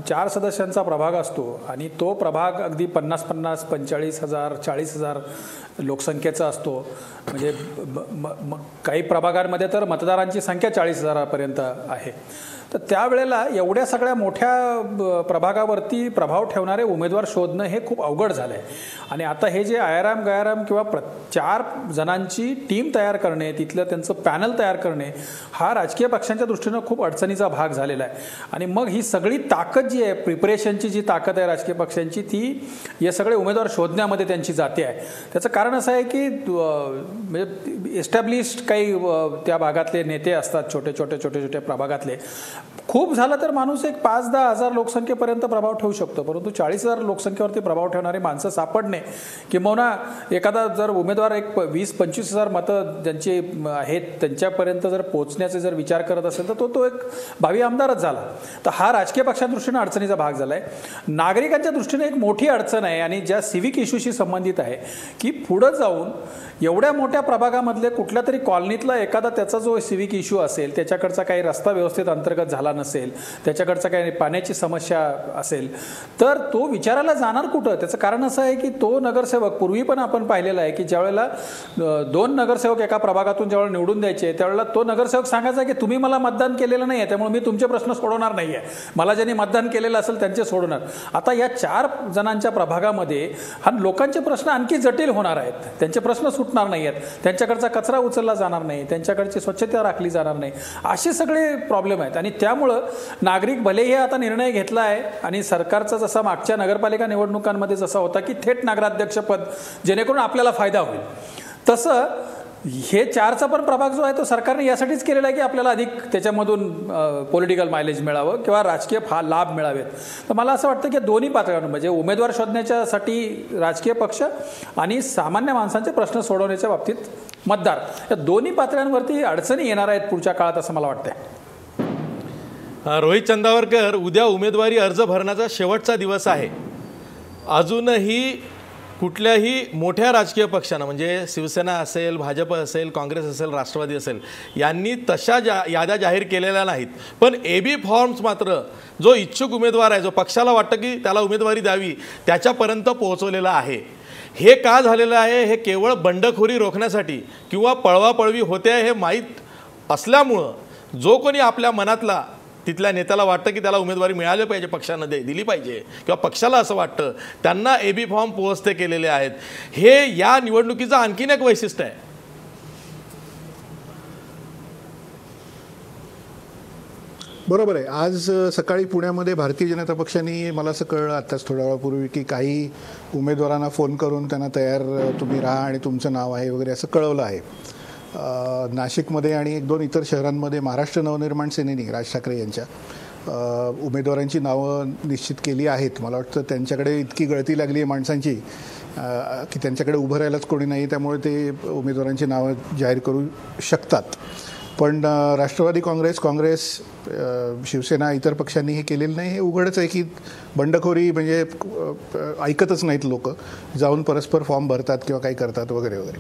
4 सदस्यांचा प्रभाग असतो आणि तो प्रभाग अगदी 50-50, 45,000, 40,000 लोकसंख्येचा असतो, म्हणजे काही प्रभागांमध्ये तर मतदारांची संख्या 40,000पर्यंत आहे, तर त्यावेळेला एवढ्या सगळ्या मोठ्या प्रभागावरती प्रभाव ठेवणारे उमेदवार शोधणं हे खूप अवघड झालं आहे. आणि आता हे जे आयाराम गयाराम किंवा 4 जणांची टीम तयार करणे, तिथलं त्यांचं पॅनल तयार करणे, हा राजकीय पक्षांच्या दृष्टीनं खूप अडचणीचा भाग झालेला आहे. आणि मग ही सगळी ताकद जी आहे, प्रिपरेशनची जी ताकद आहे राजकीय पक्षांची, ती हे सगळे उमेदवार शोधण्यामध्ये त्यांची जाते आहे. त्याचं कारण असं आहे की म्हणजे एस्टॅब्लिश्ड काही त्या भागातले नेते असतात, छोटे छोटे प्रभागातले. खूप झालं तर माणूस एक 5-10 हजार लोकसंख्येपर्यंत प्रभाव ठेवू शकतो, परंतु 40,000 लोकसंख्येवरती प्रभाव ठेवणारी माणसं सापडणे किंवा एखादा जर उमेदवार एक 20-25 हजार मतं ज्यांची आहेत त्यांच्यापर्यंत जर पोहोचण्याचे जर विचार करत असेल तर तो एक भावी आमदारच झाला. तर हा राजकीय पक्षांच्या दृष्टीने अडचणीचा भाग झाला आहे. नागरिकांच्या दृष्टीने एक मोठी अडचण आहे आणि ज्या सिव्हिक इश्यूशी संबंधित आहे की पुढं जाऊन एवढ्या मोठ्या प्रभागामधले कुठल्या तरी कॉलनीतला एखादा त्याचा जो सिव्हिक इश्यू असेल, त्याच्याकडचा काही रस्ता व्यवस्थित अंतर्गत झाला नसेल, त्याच्याकडचा काही पाण्याची समस्या असेल, तर तो विचारायला जाणार कुठं? त्याचं कारण असं आहे की तो नगरसेवक, पूर्वी पण आपण पाहिलेलं आहे की ज्यावेळेला 2 नगरसेवक एका प्रभागातून ज्यावेळेला निवडून द्यायचे, त्यावेळेला तो नगरसेवक सांगायचा की तुम्ही मला मतदान केलेलं नाही आहे, त्यामुळे मी तुमचे प्रश्न सोडवणार नाही आहे, मला ज्यांनी मतदान केलेलं असेल त्यांचे सोडवणार. आता या 4 जणांच्या प्रभागामध्ये हा लोकांचे प्रश्न आणखी जटिल होणार आहेत, त्यांचे प्रश्न सुटणार नाही आहेत, त्यांच्याकडचा कचरा उचलला जाणार नाही, त्यांच्याकडची स्वच्छता राखली जाणार नाही, असे सगळे प्रॉब्लेम आहेत. आणि त्यामुळं नागरिक भलेही आता निर्णय घेतला आहे आणि सरकारचा जसा मागच्या नगरपालिका निवडणुकांमध्ये जसा होता की थेट नगराध्यक्षपद जेणेकरून आपल्याला फायदा होईल, तसं हे 4चा पण प्रभाग जो आहे तो सरकारने यासाठीच केलेला आहे की आपल्याला अधिक त्याच्यामधून पॉलिटिकल मायलेज मिळावं किंवा राजकीय लाभ मिळावेत. तर मला असं वाटतं की दोन्ही पातळ्यांवर म्हणजे उमेदवार शोधण्याच्यासाठी राजकीय पक्ष आणि सामान्य माणसांचे प्रश्न सोडवण्याच्या बाबतीत मतदार, या दोन्ही पातळ्यांवरती अडचणी येणार आहेत पुढच्या काळात असं मला वाटतंय. रोहित चंदावरकर, उद्या उमेदवारी अर्ज भरण्याचा शेवटचा दिवस आहे. अजूनही कुठल्याही मोठ्या राजकीय पक्षानं म्हणजे शिवसेना असेल, भाजप असेल, काँग्रेस असेल, राष्ट्रवादी असेल यांनी तशा याद्या जाहीर केलेल्या नाहीत. पण AB फॉर्म्स मात्र जो इच्छुक उमेदवार आहे, जो पक्षाला वाटतं की त्याला उमेदवारी द्यावी, त्याच्यापर्यंत पोहोचवलेला आहे. हे का झालेलं आहे? हे केवळ बंडखोरी रोखण्यासाठी किंवा पळवापळवी होते हे माहीत असल्यामुळं जो कोणी आपल्या मनातला तिथल्या नेत्याला वाटतं की त्याला उमेदवारी मिळाली पाहिजे, पक्षानं दिली पाहिजे किंवा पक्षाला असं वाटतं, त्यांना AB फॉर्म पोहोचते केलेले आहेत. हे या निवडणुकीचं आणखीन एक वैशिष्ट्य आहे. बरोबर आहे. आज सकाळी पुण्यामध्ये भारतीय जनता पक्षाने, मला असं कळलं आत्ताच थोड्या वेळापूर्वी, की काही उमेदवारांना फोन करून त्यांना तयार तुम्ही राहा आणि तुमचं नाव आहे वगैरे असं कळवलं आहे. नाशिकमध्ये आणि 1-2 इतर शहरांमध्ये महाराष्ट्र नवनिर्माण सेनेने राज ठाकरे यांच्या उमेदवारांची नावं निश्चित केली आहेत. मला वाटतं त्यांच्याकडे इतकी गळती लागली आहे माणसांची की त्यांच्याकडे उभं राहायलाच कोणी नाही, त्यामुळे ते उमेदवारांची नावं जाहीर करू शकतात. पण राष्ट्रवादी काँग्रेस, शिवसेना, इतर पक्षांनी हे केलेलं नाही. हे उघडच आहे की बंडखोरी म्हणजे ऐकतच नाहीत लोक, जाऊन परस्पर फॉर्म भरतात किंवा काही करतात वगैरे वगैरे.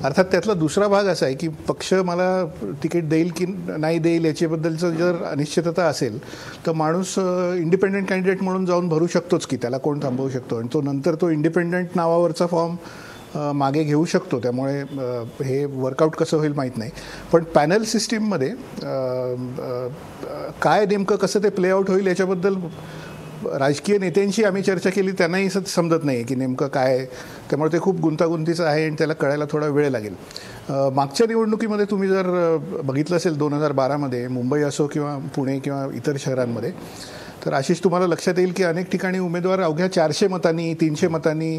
अर्थात त्यातला दुसरा भाग असा आहे की पक्ष मला तिकीट देईल की नाही देईल याच्याबद्दलचं जर अनिश्चितता असेल तर माणूस इंडिपेंडंट कॅन्डिडेट म्हणून जाऊन भरू शकतोच की, त्याला कोण थांबवू शकतो, आणि तो नंतर तो इंडिपेंडंट नावावरचा फॉर्म मागे घेऊ शकतो. त्यामुळे हे वर्कआउट कसं होईल माहीत नाही. पण पॅनल सिस्टीममध्ये काय नेमकं कसं ते प्ले आउट होईल याच्याबद्दल राजकीय नेत्यांशी आम्ही चर्चा केली, त्यांनाही समजत नाही की नेमकं काय. त्यामुळे ते खूप गुंतागुंतीचं आहे आणि त्याला कळायला थोडा वेळ लागेल. मागच्या निवडणुकीमध्ये तुम्ही जर बघितलं असेल 2012मध्ये मुंबई असो किंवा पुणे किंवा इतर शहरांमध्ये, तर आशिष तुम्हाला लक्षात येईल की अनेक ठिकाणी उमेदवार अवघ्या 400 मतांनी, 300 मतांनी,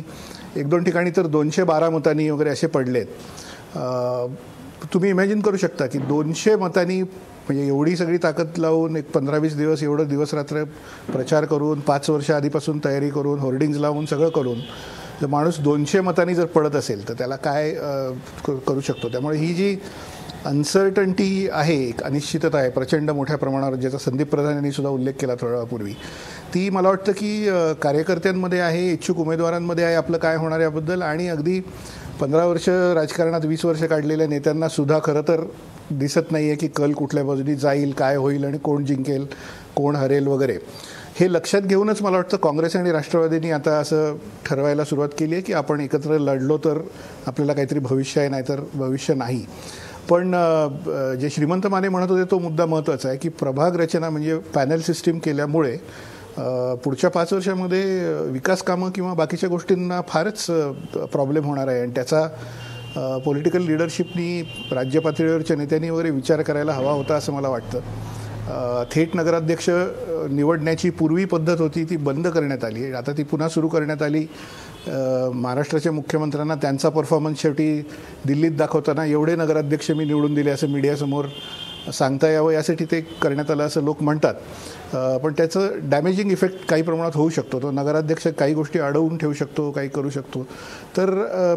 1-2 ठिकाणी तर 212 मतांनी वगैरे असे पडलेत. तुम्ही इमॅजिन करू शकता की 200 मतांनी म्हणजे एवढी सगळी ताकद लावून एक 15-20 दिवस एवढं दिवस रात्र प्रचार करून, 5 वर्ष आधीपासून तयारी करून, होर्डिंग्ज लावून सगळं करून जर माणूस 200 मतांनी जर पडत असेल तर त्याला काय करू शकतो. त्यामुळे ही जी अनसर्टन्टी आहे, एक अनिश्चितता आहे प्रचंड मोठ्या प्रमाणावर, ज्याचा संदीप प्रधान यांनी सुद्धा उल्लेख केला थोड्या वेळापूर्वी, ती मला वाटतं की कार्यकर्त्यांमध्ये आहे, इच्छुक उमेदवारांमध्ये आहे आपलं काय होणार याबद्दल. आणि अगदी 15 वर्ष राजकारणात 20 वर्ष काढलेल्या नेत्यांना सुद्धा खरं तर दिसत नाही आहे की कल कुठल्या बाजूनी जाईल, काय होईल आणि कोण जिंकेल, कोण हरेल वगैरे. हे लक्षात घेऊनच मला वाटतं काँग्रेस आणि राष्ट्रवादींनी आता असं ठरवायला सुरुवात केली आहे की आपण एकत्र लढलो तर आपल्याला काहीतरी भविष्य आहे, नाहीतर भविष्य नाही. पण जे श्रीमंत माने म्हणत होते तो मुद्दा महत्त्वाचा आहे की प्रभाग रचना म्हणजे पॅनल सिस्टीम केल्यामुळे पुढच्या 5 वर्षामध्ये विकास कामं किंवा बाकीच्या गोष्टींना फारच प्रॉब्लेम होणार आहे. आणि त्याचा पॉलिटिकल लिडरशिपनी, राज्य पातळीवरच्या नेत्यांनी वगैरे विचार करायला हवा होता असं मला वाटतं. थेट नगराध्यक्ष निवडण्याची पूर्वी पद्धत होती ती बंद करण्यात आली, आता ती पुन्हा सुरू करण्यात आली. महाराष्ट्राच्या मुख्यमंत्र्यांना त्यांचा परफॉर्मन्स शेवटी दिल्लीत दाखवताना एवढे नगराध्यक्ष मी निवडून दिले असं मीडियासमोर सांगता यावं यासाठी ते करण्यात आलं असं लोक म्हणतात. पण त्याचं डॅमेजिंग इफेक्ट काही प्रमाणात होऊ शकतो. तो नगराध्यक्ष काही गोष्टी अडवून ठेवू शकतो, काही करू शकतो. तर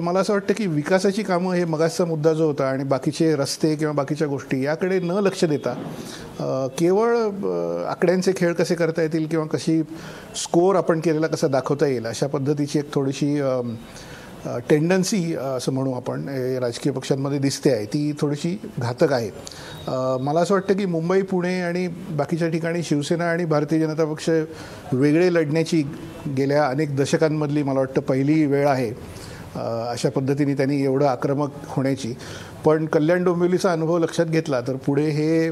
मला असं वाटतं की विकासाची कामं, हे मगाचा मुद्दा जो होता, आणि बाकीचे रस्ते किंवा बाकीच्या गोष्टी याकडे न लक्ष देता केवळ आकड्यांचे खेळ कसे करता येतील किंवा कशी स्कोअर आपण केलेला कसा दाखवता येईल अशा पद्धतीची एक थोडीशी टेंडन्सी असं म्हणू आपण राजकीय पक्षांमध्ये दिसते आहे ती थोडीशी घातक आहे. मला असं वाटतं की मुंबई, पुणे आणि बाकीच्या ठिकाणी शिवसेना आणि भारतीय जनता पक्ष वेगळे लढण्याची गेल्या अनेक दशकांमधली मला वाटतं पहिली वेळ आहे अशा पद्धतीने त्यांनी एवढं आक्रमक होण्याची. पण कल्याण डोंबिवलीचा अनुभव लक्षात घेतला तर पुढे हे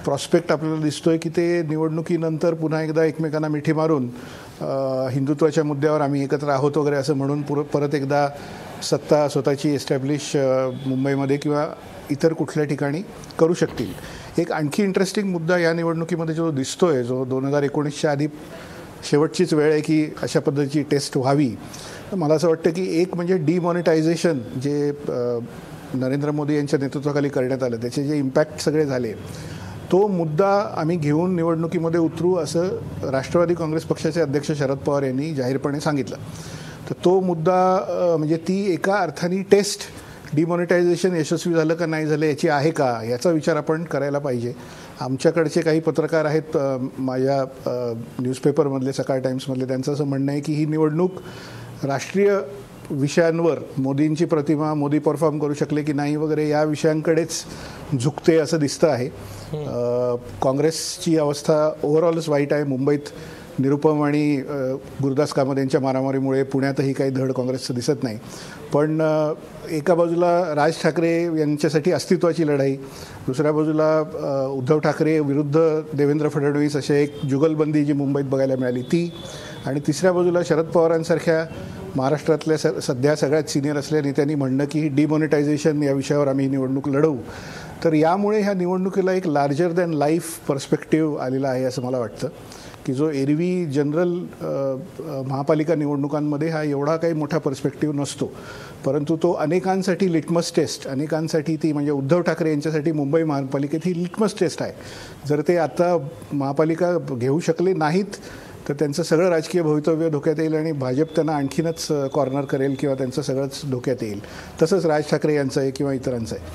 प्रॉस्पेक्ट आपल्याला दिसतोय की ते निवडणुकीनंतर पुन्हा एकदा एकमेकांना मिठी मारून हिंदुत्वाच्या मुद्द्यावर आम्ही एकत्र आहोत वगैरे असं म्हणून परत एकदा सत्ता स्वतःची एस्टॅब्लिश मुंबईमध्ये किंवा इतर कुठल्या ठिकाणी करू शकतील. एक आणखी इंटरेस्टिंग मुद्दा या निवडणुकीमध्ये जो दिसतोय, जो 2019च्या आधी शेवटचीच वेळ आहे की अशा पद्धतीची टेस्ट व्हावी. मला असं वाटतं की एक म्हणजे डिमॉनिटायझेशन जे नरेंद्र मोदी यांच्या नेतृत्वाखाली करण्यात आलं, त्याचे जे इम्पॅक्ट सगळे झाले, तो मुद्दा आम्ही घेऊन निवडणुकीमध्ये उतरू असं राष्ट्रवादी काँग्रेस पक्षाचे अध्यक्ष शरद पवार यांनी जाहीरपणे सांगितलं. तर तो मुद्दा म्हणजे ती एका अर्थाने टेस्ट, डिमॉनिटायझेशन यशस्वी झालं का नाही झालं याची आहे का याचा विचार आपण करायला पाहिजे. आमच्याकडचे काही पत्रकार आहेत माझ्या न्यूजपेपरमधले, सकाळ टाइम्समधले, त्यांचं असं म्हणणं आहे की ही निवडणूक राष्ट्रीय विषयांवर मोदींची प्रतिमा, मोदी परफॉर्म करू शकले की नाही वगैरे या विषयांकडेच झुकते असं दिसतं आहे. काँग्रेसची अवस्था ओव्हरऑलच वाईट आहे. मुंबईत निरुपम आणि गुरुदास कामत यांच्या मारामारीमुळे पुण्यातही काही धड काँग्रेसचं दिसत नाही. पण एका बाजूला राज ठाकरे यांच्यासाठी अस्तित्वाची लढाई, दुसऱ्या बाजूला उद्धव ठाकरे विरुद्ध देवेंद्र फडणवीस असे एक जुगलबंदी जी मुंबईत बघायला मिळाली ती, आणि तिसऱ्या बाजूला शरद पवारांसारख्या महाराष्ट्रातल्या सध्या सगळ्यात सिनियर असलेल्या नेत्यांनी म्हणणं की डिमॉनिटायझेशन या विषयावर आम्ही ही निवडणूक लढवू. तर यामुळे ह्या निवडणुकीला एक लार्जर दॅन लाईफ पर्स्पेक्टिव्ह आलेला आहे असं मला वाटतं की जो एरवी जनरल महापालिका निवडणुकांमध्ये हा एवढा काही मोठा पर्स्पेक्टिव्ह नसतो, परंतु तो अनेकांसाठी लिटमस टेस्ट, अनेकांसाठी ती म्हणजे उद्धव ठाकरे यांच्यासाठी मुंबई महापालिकेत ही लिटमस टेस्ट आहे. जर ते आता महापालिका घेऊ शकले नाहीत तर त्यांचं सगळं राजकीय भवितव्य धोक्यात येईल आणि भाजप त्यांना आणखीनच कॉर्नर करेल किंवा त्यांचं सगळंच धोक्यात येईल. तसंच राज ठाकरे यांचं आहे किंवा इतरांचं आहे.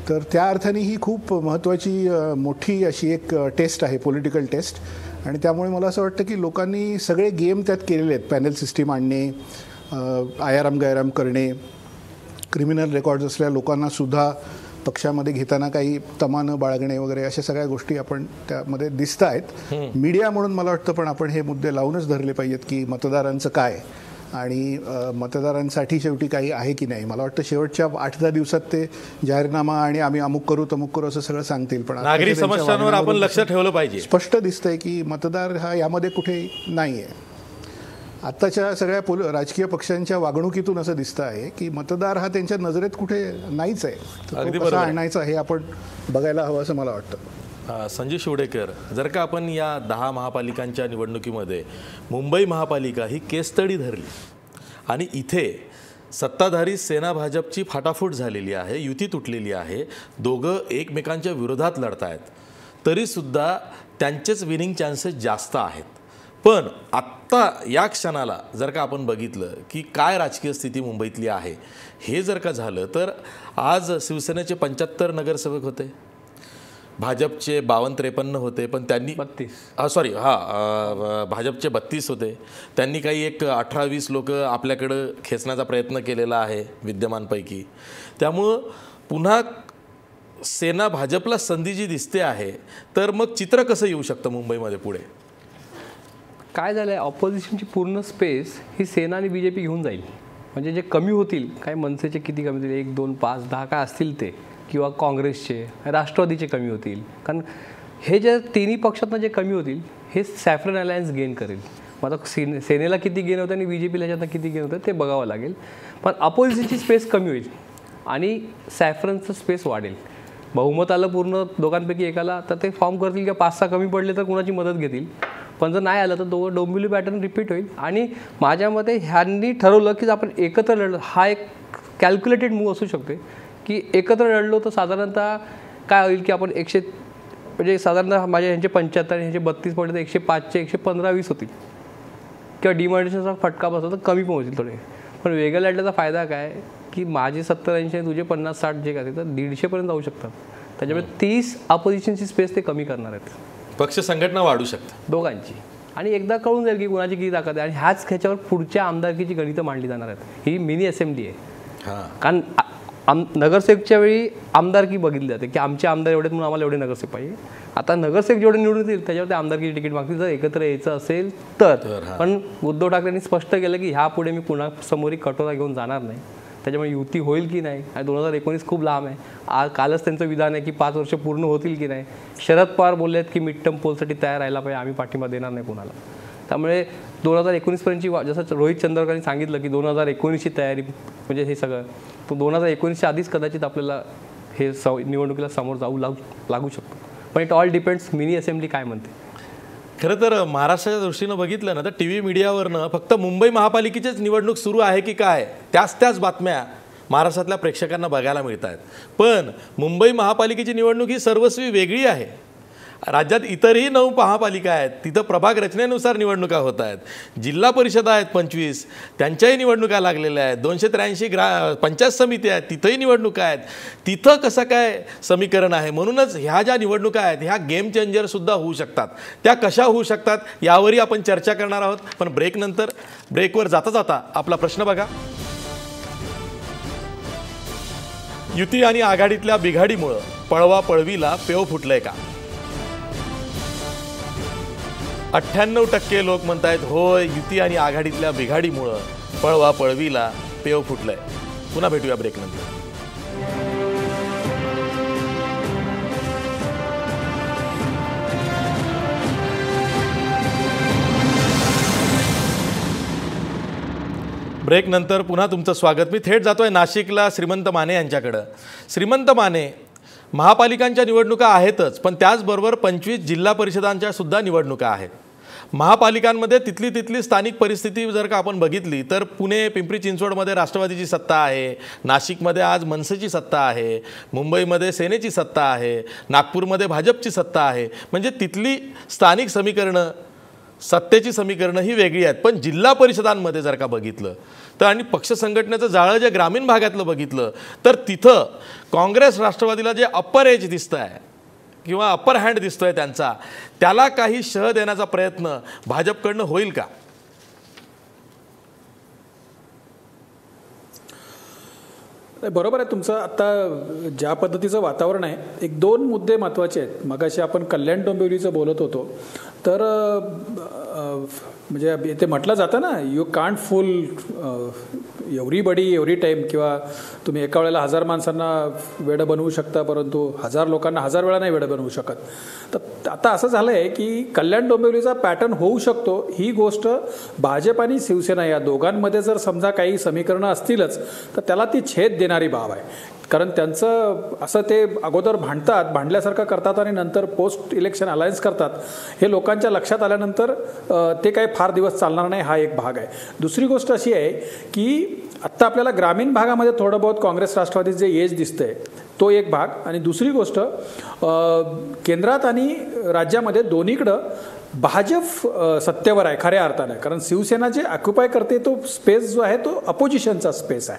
तर त्या अर्थाने ही खूप महत्त्वाची मोठी अशी एक टेस्ट आहे, पॉलिटिकल टेस्ट. आणि त्यामुळे मला असं वाटतं की लोकांनी सगळे गेम त्यात केलेले आहेत. पॅनल सिस्टीम आणणे, आयाराम गायराम करणे, क्रिमिनल रेकॉर्ड्स असलेल्या लोकांनासुद्धा पक्षामध्ये घेताना काही तमानं बाळगणे वगैरे अशा सगळ्या गोष्टी आपण त्यामध्ये दिसत आहेत. मीडिया म्हणून मला वाटतं पण आपण हे मुद्दे लावूनच धरले पाहिजेत की मतदारांचं काय आणि मतदारांसाठी शेवटी काही आहे की नाही. मला वाटतं शेवटच्या 8-10 दिवसात ते जाहीरनामा आणि आम्ही अमुक करू तमुक करू असं सगळं सांगतील. पण नागरी समस्यांवर आपण लक्ष ठेवलं पाहिजे. स्पष्ट दिसतंय की मतदार हा यामध्ये कुठे नाही आहे. आत्ताच्या सगळ्या राजकीय पक्षांच्या वागणुकीतून असं दिसतं आहे की मतदार हा त्यांच्या नजरेत कुठे नाहीच आहे. तो कसा आणायचा हे आपण बघायला हवं असं मला वाटतं. संजय शिवडेकर, जर का आपण या 10 महापालिकांच्या निवडणुकीमध्ये मुंबई महापालिका ही केस स्टडी धरली आणि इथे सत्ताधारी सेना भाजपची फाटाफूट झालेली आहे, युती तुटलेली आहे, दोघं एकमेकांच्या विरोधात लढत आहेत, तरीसुद्धा त्यांचेच विनिंग चान्सेस जास्त आहेत. पण आत्ता या क्षणाला जर का आपण बघितलं की काय राजकीय स्थिती मुंबईतली आहे, हे जर का झालं तर आज शिवसेनेचे 75 नगरसेवक होते, भाजपचे 52-53 होते, पण त्यांनी 32 भाजपचे 32 होते. त्यांनी काही एक 18-20 लोक आपल्याकडं खेचण्याचा प्रयत्न केलेला आहे विद्यमानपैकी. त्यामुळं पुन्हा सेना भाजपला संधी जी दिसते आहे, तर मग चित्र कसं येऊ शकतं मुंबईमध्ये पुढे? काय झालं आहे, ऑपोजिशनची पूर्ण स्पेस ही सेना आणि BJP घेऊन जाईल. म्हणजे जे कमी होतील, काय मनसेचे किती कमी होतील, 1, 2, 5, 10 काय असतील ते, किंवा काँग्रेसचे, राष्ट्रवादीचे कमी होतील. कारण हे जे तिन्ही पक्षातनं जे कमी होतील हे सॅफ्रन अलायन्स गेन करेल. मग आता सेनेला किती गेन होतं आणि BJPला ह्याच्यातनं किती गेन होतं ते बघावं लागेल. पण अपोजिशनची स्पेस कमी होईल आणि सॅफ्रनचं स्पेस वाढेल. बहुमत आलं पूर्ण दोघांपैकी एकाला तर ते फॉर्म करतील किंवा 5-6 कमी पडले तर कुणाची मदत घेतील. पण जर नाही आलं तर दोघं डोंबिवली पॅटर्न रिपीट होईल. आणि माझ्या मते ह्यांनी ठरवलं की आपण एकत्र लढलं, हा एक कॅल्क्युलेटेड मूव असू शकते की एकत्र लढलो तर साधारणतः काय होईल की आपण म्हणजे साधारणतः माझ्या ह्यांचे 75 आणि ह्यांचे 32 पडले तर 105चे 115-20 होतील किंवा डिमॉनिटायझेशनचा फटका बसला तर कमी पण होतील थोडे. पण वेगळं लढल्याचा फायदा काय की माझे 70-80 तुझे 50-60 जे काय तर 150पर्यंत जाऊ शकतात. त्याच्यामुळे 30 अपोजिशनची स्पेस ते कमी करणार आहेत. पक्ष संघटना वाढू शकते दोघांची. आणि एकदा कळून जाईल की कुणाची किती ताकद आहे, आणि ह्याच्यावर पुढच्या आमदारकीची गणितं मांडली जाणार आहेत. ही मिनी असेंब्ली आहे. कारण नगरसेवकच्या वेळी आमदारकी बघितली जाते की आमचे आमदार एवढे म्हणून आम्हाला एवढे नगरसेवक पाहिजे. आता नगरसेवक जेवढे निवडून येतील त्याच्यावर ते आमदारकीची तिकीट मागतील जर एकत्र यायचं असेल तर. पण उद्धव ठाकरेंनी स्पष्ट केलं की ह्या पुढे मी कुणासमोरही कटोरा घेऊन जाणार नाही. त्याच्यामुळे युती होईल की नाही, आणि 2019 खूप लांब आहे. कालच त्यांचं विधान आहे की 5 वर्ष पूर्ण होतील की नाही. शरद पवार बोलले आहेत की मिड टर्म पोलसाठी तयार राहायला पाहिजे, आम्ही पाठिंबा देणार नाही कोणाला. त्यामुळे 2019 पर्यंतची जसं रोहित चंद्रकरांनी सांगितलं की 2019ची तयारी म्हणजे हे सगळं, तो 2019च्या आधीच कदाचित आपल्याला हे निवडणुकीला समोर जाऊ लागू शकतो. पण it all depends mini assembly काय म्हणते. खरं तर महाराष्ट्राच्या दृष्टीनं बघितलं ना तर टी व्ही मीडियावरनं फक्त मुंबई महापालिकेचीच निवडणूक सुरू आहे की काय त्याच बातम्या महाराष्ट्रातल्या प्रेक्षकांना बघायला मिळत आहेत. पण मुंबई महापालिकेची निवडणूक ही सर्वस्वी वेगळी आहे. राज्यात इतरही 9 महापालिका आहेत, तिथं प्रभाग रचनेनुसार निवडणुका होत आहेत. जिल्हा परिषदा आहेत 25, त्यांच्याही निवडणुका लागलेल्या आहेत. 283 पंचायत समिती आहेत, तिथंही निवडणुका आहेत. तिथं कसं काय समीकरण आहे. म्हणूनच ह्या ज्या निवडणुका आहेत ह्या गेम चेंजरसुद्धा होऊ शकतात. त्या कशा होऊ शकतात यावरही आपण चर्चा करणार आहोत. पण ब्रेकनंतर, ब्रेकवर जाता जाता आपला प्रश्न बघा. युती आणि आघाडीतल्या बिघाडीमुळं पळवापळवीला पेव फुटलंय का? 98% लोक म्हणतायत होय, युती आणि आघाडीतल्या बिघाडीमुळं पळवापळवीला पेव फुटलंय. पुन्हा भेटूया ब्रेकनंतर. ब्रेकनंतर पुन्हा तुमचं स्वागत. मी थेट जातोय नाशिकला श्रीमंत माने यांच्याकडं. श्रीमंत माने, महापालिकांच्या निवडणुका आहेतच, पण त्याचबरोबर 25 जिल्हा परिषदांच्या सुद्धा निवडणुका आहेत. महापालिकांमध्ये तिथली स्थानिक परिस्थिती जर का आपण बघितली तर पुणे, पिंपरी चिंचवडमध्ये राष्ट्रवादीची सत्ता आहे, नाशिकमध्ये आज मनसेची सत्ता आहे, मुंबईमध्ये सेनेची सत्ता आहे, नागपूरमध्ये भाजपची सत्ता आहे. म्हणजे तिथली स्थानिक समीकरणं, सत्तेची समीकरणं ही वेगळी आहेत. पण जिल्हा परिषदांमध्ये जर का बघितलं तर आणि पक्ष संघटनेचं जाळं जे ग्रामीण भागातलं बघितलं तर तिथं काँग्रेस राष्ट्रवादीला जे अप्पर एज दिसतं आहे किंवा अप्पर हँड दिसतोय त्यांचा, त्याला काही शह देण्याचा प्रयत्न भाजपकडनं होईल का? बरोबर आहे तुमचं. आता ज्या पद्धतीचं वातावरण आहे, 1-2 मुद्दे महत्त्वाचे आहेत. मगाशी आपण कल्याण डोंबिवलीचं बोलत होतो तर म्हणजे ते म्हटलं जातं ना, you can't full everybody every time, किंवा तुम्ही एका वेळेला 1000 माणसांना वेडं बनवू शकता परंतु 1000 लोकांना 1000 वेळा नाही वेडं बनवू शकत. तर आता असं झालं आहे की कल्याण डोंबिवलीचा पॅटर्न होऊ शकतो. ही गोष्ट भाजप आणि शिवसेना या दोघांमध्ये जर समजा काही समीकरणं असतीलच तर त्याला ती छेद देणारी बाब आहे. कारण त्यांचं असं ते अगोदर भांडल्यासारखं करतात आणि नंतर पोस्ट इलेक्शन अलायन्स करतात. हे लोकांच्या लक्षात आल्यानंतर ते काही फार दिवस चालणार नाही, हा एक भाग आहे. दुसरी गोष्ट अशी आहे की आत्ता आपल्याला ग्रामीण भागामध्ये थोडं बहुत काँग्रेस राष्ट्रवादी जे एज दिसतंय तो एक भाग, आणि दुसरी गोष्ट केंद्रात आणि राज्यामध्ये दोन्हीकडं भाजप सत्तेवर आहे खऱ्या अर्थाने. कारण शिवसेना जे ऑक्युपाय करते तो स्पेस जो आहे तो अपोजिशनचा स्पेस आहे,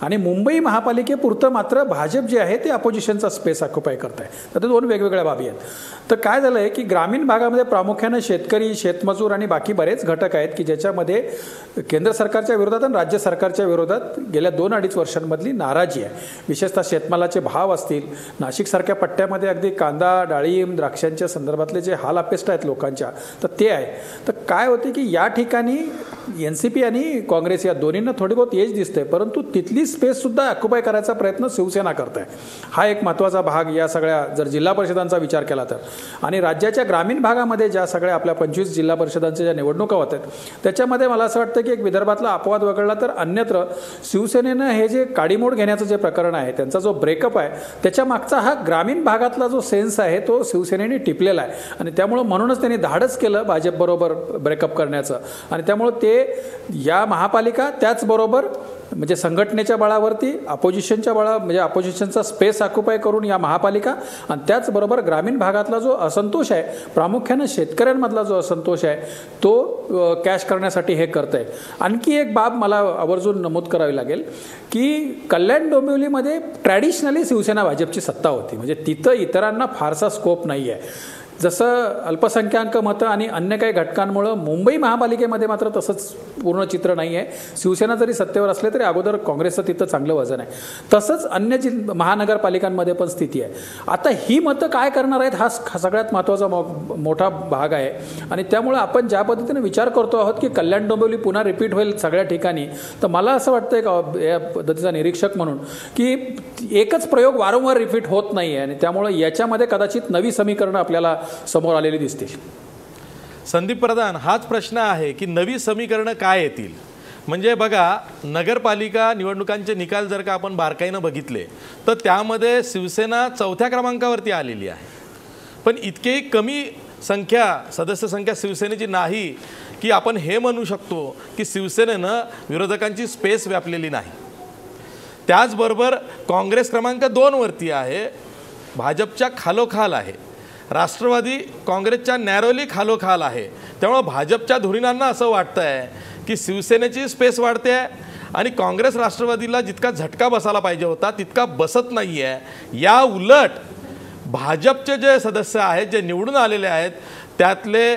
आणि मुंबई महापालिकेपुरतं मात्र भाजप जे आहे ते अपोजिशनचा स्पेस ऑक्युपाय करत आहे. तर ते 2 वेगवेगळ्या बाबी आहेत. तर काय झालं आहे की ग्रामीण भागामध्ये प्रामुख्यानं शेतकरी, शेतमजूर आणि बाकी बरेच घटक आहेत की ज्याच्यामध्ये केंद्र सरकारच्या विरोधात आणि राज्य सरकारच्या विरोधात गेल्या 2-2.5 वर्षांमधली नाराजी आहे. विशेषतः शेतमालाचे भाव असतील, नाशिकसारख्या पट्ट्यामध्ये अगदी कांदा, डाळिंब, द्राक्षांच्या संदर्भातले जे हाल अपेष्ट आहेत लोकांच्या, तर ते आहे. तर काय होते की या ठिकाणी NCP आणि काँग्रेस या दोन्हींना थोडी बहुत एज दिसते, परंतु तिथली स्पेससुद्धा ऑक्युपाय करायचा प्रयत्न शिवसेना करत आहे. हा एक महत्त्वाचा भाग या सगळ्या जर जिल्हा परिषदांचा विचार केला तर. आणि राज्याच्या ग्रामीण भागामध्ये ज्या सगळ्या आपल्या 25 जिल्हा परिषदांच्या ज्या निवडणुका होत आहेत त्याच्यामध्ये मला असं वाटतं की एक विदर्भातला अपवाद वगळला तर अन्यत्र शिवसेनेनं हे जे काडीमोड घेण्याचं जे प्रकरण आहे, त्यांचा जो ब्रेकअप आहे, त्याच्या मागचा हा ग्रामीण भागातला जो सेन्स आहे तो शिवसेनेने टिपलेला आहे. आणि त्यामुळं म्हणूनच त्यांनी धाडच केलं भाजपबरोबर ब्रेकअप करण्याचं. आणि त्यामुळं ते या महापालिका त्याचबरोबर म्हणजे संघटनेच्या बळावरती अपोजिशनच्या म्हणजे अपोजिशनचा स्पेस ऑक्युपाय करून या महापालिका, आणि त्याचबरोबर ग्रामीण भागातला जो असंतोष आहे, प्रामुख्यानं शेतकऱ्यांमधला जो असंतोष आहे तो कॅश करण्यासाठी हे करत आहे. आणखी एक बाब मला आवर्जून नमूद करावी लागेल की कल्याण डोंबिवलीमध्ये ट्रॅडिशनली शिवसेना भाजपची सत्ता होती, म्हणजे तिथं इतरांना फारसा स्कोप नाही आहे. जसं अल्पसंख्याक मतं आणि अन्य काही घटकांमुळं मुंबई महापालिकेमध्ये मात्र तसंच पूर्ण चित्र नाही आहे. शिवसेना जरी सत्तेवर असले तरी अगोदर काँग्रेसचं तिथं चांगलं वजन आहे. तसंच अन्य महानगरपालिकांमध्ये पण स्थिती आहे. आता ही मतं काय करणार आहेत हा सगळ्यात महत्त्वाचा मोठा भाग आहे. आणि त्यामुळे आपण ज्या पद्धतीने विचार करतो आहोत की कल्याण डोंबिवली पुन्हा रिपीट होईल सगळ्या ठिकाणी, तर मला असं वाटतं एक या पद्धतीचा निरीक्षक म्हणून की एकच प्रयोग वारंवार रिपीट होत नाही आहे आणि त्यामुळे याच्यामध्ये कदाचित नवी समीकरणं आपल्याला समोर आलेली दिसतील. संदीप प्रधान, हाच प्रश्न आहे की नवी समीकरणं काय येतील. म्हणजे बघा, नगरपालिका निवडणुकांचे निकाल जर का आपण बारकाईनं बघितले तर त्यामध्ये शिवसेना 4थ्या क्रमांकावरती आलेली आहे. पण इतकेही कमी सदस्य संख्या शिवसेनेची नाही की आपण हे म्हणू शकतो की शिवसेनेनं विरोधकांची स्पेस व्यापलेली नाही. त्याचबरोबर काँग्रेस क्रमांक 2 वरती आहे, भाजपच्या खालोखाल आहे, राष्ट्रवादी काँग्रेसच्या नॅरोली खालोखाल आहे. त्यामुळे भाजपच्या धुरीणांना असं वाटतं आहे की शिवसेनेची स्पेस वाढते आहे आणि काँग्रेस राष्ट्रवादीला जितका झटका बसायला पाहिजे होता तितका बसत नाही आहे. या उलट भाजपचे जे सदस्य आहेत, जे निवडून आलेले आहेत, त्यातले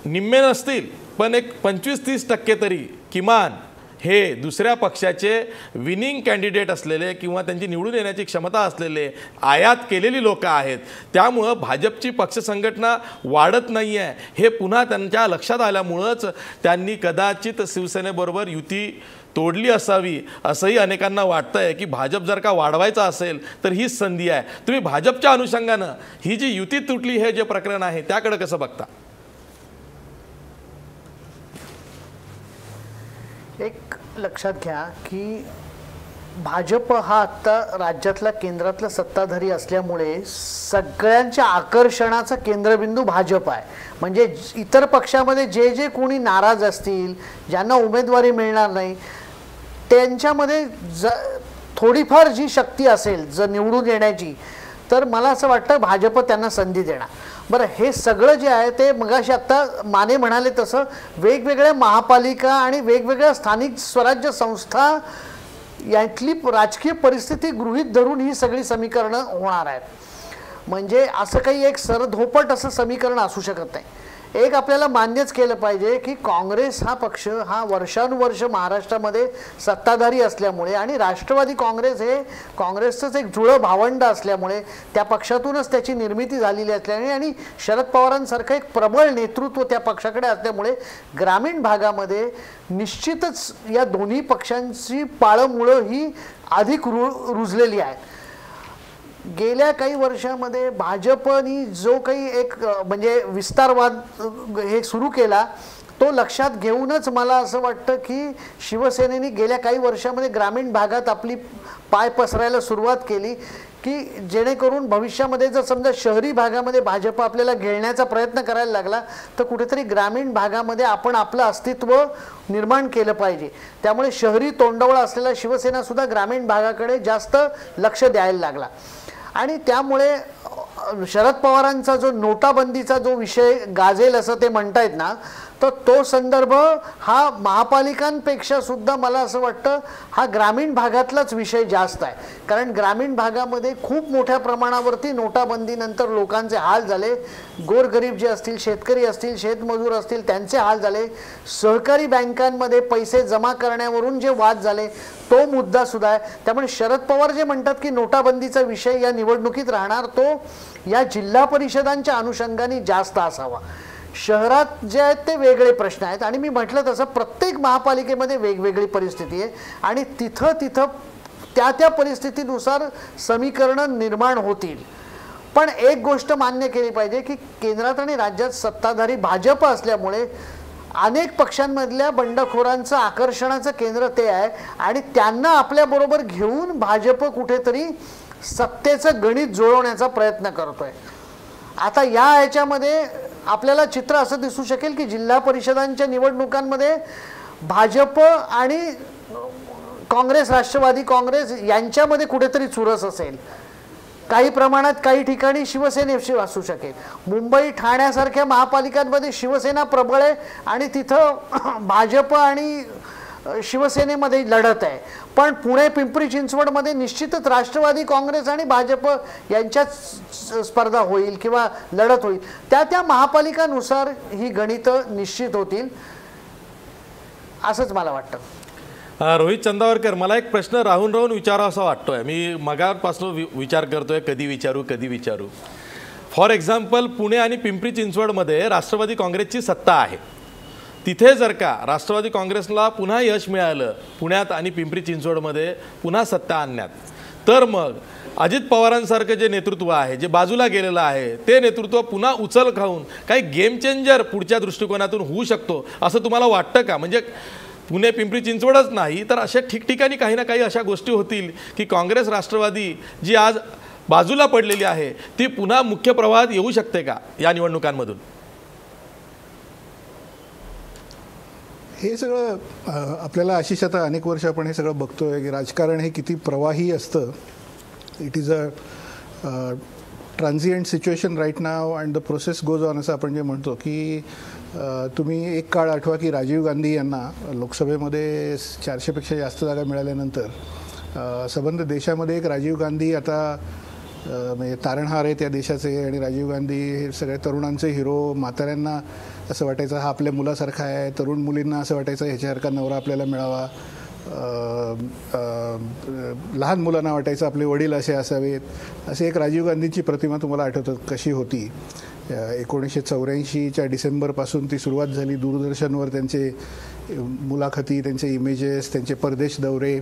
निम्मे नसतील पण एक 25-30% तरी किमान हे दुसऱ्या पक्षाचे विनिंग कॅन्डिडेट असलेले किंवा त्यांची निवडून येण्याची क्षमता असलेले आयात केलेली लोक आहेत. त्यामुळं भाजपची पक्ष संघटना वाढत नाही आहे हे पुन्हा त्यांच्या लक्षात आल्यामुळंच त्यांनी कदाचित शिवसेनेबरोबर युती तोडली असावी असंही अनेकांना वाटतं आहे की भाजप जर का वाढवायचा असेल तर हीच संधी आहे. तुम्ही भाजपच्या अनुषंगानं ही जी युती तुटली हे जे प्रकरण आहे त्याकडे कसं बघता? एक लक्षात घ्या की भाजप हा आत्ता राज्यातला केंद्रातला सत्ताधारी असल्यामुळे सगळ्यांच्या आकर्षणाचा केंद्रबिंदू भाजप आहे. म्हणजे इतर पक्षामध्ये जे जे कोणी नाराज असतील, ज्यांना उमेदवारी मिळणार नाही, त्यांच्यामध्ये थोडीफार जी शक्ती असेल जर निवडून येण्याची, तर मला असं वाटतं भाजप त्यांना संधी देणार. बरं, हे सगळं जे आहे ते मगाशी आत्ता माने म्हणाले तसं वेगवेगळ्या महापालिका आणि वेगवेगळ्या स्थानिक स्वराज्य संस्था यातली राजकीय परिस्थिती गृहीत धरून ही सगळी समीकरणं होणार आहेत. म्हणजे असं काही एक सरधोपट असं समीकरण असू शकत नाही. एक आपल्याला मान्यच केलं पाहिजे की काँग्रेस हा पक्ष हा वर्षानुवर्ष महाराष्ट्रामध्ये सत्ताधारी असल्यामुळे आणि राष्ट्रवादी काँग्रेस हे काँग्रेसचंच एक जुळं भावंड असल्यामुळे त्या पक्षातूनच त्याची निर्मिती झालेली असल्याने आणि शरद पवारांसारखं एक प्रबळ नेतृत्व त्या पक्षाकडे असल्यामुळे ग्रामीण भागामध्ये निश्चितच या दोन्ही पक्षांची पाळंमुळं ही अधिक रुजलेली आहेत. गेल्या काही वर्षामध्ये भाजपनी जो काही एक म्हणजे विस्तारवाद हे सुरू केला तो लक्षात घेऊनच मला असं वाटतं की शिवसेनेने गेल्या काही वर्षामध्ये ग्रामीण भागात आपली पाय पसरायला सुरुवात केली की जेणेकरून भविष्यामध्ये जर समजा शहरी भागामध्ये भाजप आपल्याला घेण्याचा प्रयत्न करायला लागला तर कुठेतरी ग्रामीण भागामध्ये आपण आपलं अस्तित्व निर्माण केलं पाहिजे. त्यामुळे शहरी तोंडावळा असलेला शिवसेना सुद्धा ग्रामीण भागाकडे जास्त लक्ष द्यायला लागला आणि त्यामुळे शरद पवारांचा जो नोटाबंदीचा जो विषय गाजेल असं ते म्हणतायत ना, तर तो संदर्भ हा महापालिकांपेक्षा सुद्धा मला असं वाटतं हा ग्रामीण भागातलाच विषय जास्त आहे. कारण ग्रामीण भागामध्ये खूप मोठ्या प्रमाणावरती नोटाबंदीनंतर लोकांचे हाल झाले. गोरगरीब जे असतील, शेतकरी असतील, शेतमजूर असतील, त्यांचे हाल झाले. सहकारी बँकांमध्ये पैसे जमा करण्यावरून जे वाद झाले तो मुद्दा सुद्धा आहे. त्यामुळे शरद पवार जे म्हणतात की नोटाबंदीचा विषय या निवडणुकीत राहणार तो या जिल्हा परिषदांच्या अनुषंगाने जास्त असावा. शहरात जे आहेत ते वेगळे प्रश्न आहेत आणि मी म्हटलं तसं प्रत्येक महापालिकेमध्ये वेगवेगळी परिस्थिती आहे आणि तिथं त्या परिस्थितीनुसार समीकरणं निर्माण होतील. पण एक गोष्ट मान्य केली पाहिजे की केंद्रात आणि राज्यात सत्ताधारी भाजप असल्यामुळे अनेक पक्षांमधल्या बंडखोरांचं आकर्षणाचं केंद्र ते आहे आणि त्यांना आपल्याबरोबर घेऊन भाजप कुठेतरी सत्तेचं गणित जुळवण्याचा प्रयत्न करतोय. आता याच्यामध्ये आपल्याला चित्र असं दिसू शकेल की जिल्हा परिषदांच्या निवडणुकांमध्ये भाजप आणि काँग्रेस, राष्ट्रवादी काँग्रेस यांच्यामध्ये कुठेतरी चुरस असेल. काही प्रमाणात काही ठिकाणी शिवसेनेशी असू शकेल. मुंबई, ठाण्यासारख्या महापालिकांमध्ये शिवसेना प्रबळ आहे आणि तिथं भाजप आणि शिवसेनेमध्ये लढत आहे, पण पुणे पिंपरी चिंचवडमध्ये निश्चितच राष्ट्रवादी काँग्रेस आणि भाजप यांच्यात स्पर्धा होईल किंवा लढत होईल. त्या महापालिकानुसार ही गणितं निश्चित होतील असंच मला वाटतं. रोहित चंदावरकर, मला एक प्रश्न राहून विचारावा असा वाटतोय. मी मगापासून विचार करतोय कधी विचारू. फॉर एक्झाम्पल, पुणे आणि पिंपरी चिंचवडमध्ये राष्ट्रवादी काँग्रेसची सत्ता आहे. तिथे जर का राष्ट्रवादी काँग्रेसला पुन्हा यश मिळालं पुण्यात आणि पिंपरी चिंचवडमध्ये पुन्हा सत्ता आणण्यात, तर मग अजित पवारांसारखं जे नेतृत्व आहे, जे बाजूला गेलेलं आहे, ते नेतृत्व पुन्हा उचल खाऊन काही गेम चेंजर पुढच्या दृष्टिकोनातून होऊ शकतो असं तुम्हाला वाटतं का? म्हणजे पुणे पिंपरी चिंचवडच नाही तर अशा ठिकठिकाणी काही ना काही अशा गोष्टी होतील की काँग्रेस राष्ट्रवादी जी आज बाजूला पडलेली आहे ती पुन्हा मुख्य प्रवाहात येऊ शकते का या निवडणुकांमधून? हे सगळं आपल्याला आशिष आता अनेक वर्ष आपण हे सगळं बघतोय की राजकारण हे किती प्रवाही असतं. It is a transient situation right now and the process goes on असं आपण जे म्हणतो की तुम्ही एक काळ आठवा की राजीव गांधी यांना लोकसभेमध्ये 400पेक्षा जास्त जागा मिळाल्यानंतर संबंध देशामध्ये एक राजीव गांधी आता म्हणजे तारणहार आहे त्या देशाचे, आणि राजीव गांधी हे सगळ्या तरुणांचे हिरो. म्हाताऱ्यांना असं वाटायचं हा आपल्या मुलासारखा आहे, तरुण मुलींना असं वाटायचं ह्याच्यासारखा नवरा आपल्याला मिळावा, लहान मुलांना वाटायचं आपले वडील असे असावेत. असे एक राजीव गांधींची प्रतिमा तुम्हाला आठवतं कशी होती? 1984च्या डिसेंबरपासून ती सुरुवात झाली. दूरदर्शनवर त्यांचे मुलाखती, त्यांचे इमेजेस, त्यांचे परदेश दौरे,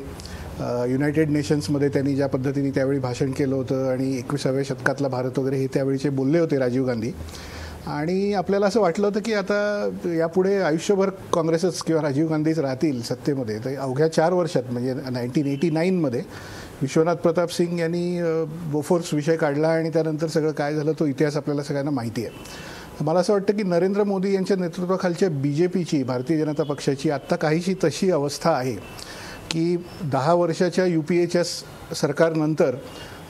युनायटेड नेशन्समध्ये त्यांनी ज्या पद्धतीने त्यावेळी भाषण केलं होतं आणि 21व्या शतकातला भारत वगैरे हे त्यावेळीचे बोलले होते राजीव गांधी. आणि आपल्याला असं वाटलं होतं की आता यापुढे आयुष्यभर काँग्रेसच किंवा राजीव गांधीच राहतील सत्तेमध्ये. तर अवघ्या 4 वर्षात म्हणजे 1989मध्ये विश्वनाथ प्रताप सिंग यांनी बोफोर्स विषय काढला आणि त्यानंतर सगळं काय झालं तो इतिहास आपल्याला सगळ्यांना माहिती आहे. मला असं वाटतं की नरेंद्र मोदी यांच्या नेतृत्वाखालच्या BJPची, भारतीय जनता पक्षाची आत्ता काहीशी तशी अवस्था आहे की 10 वर्षाच्या UPAच्या सरकारनंतर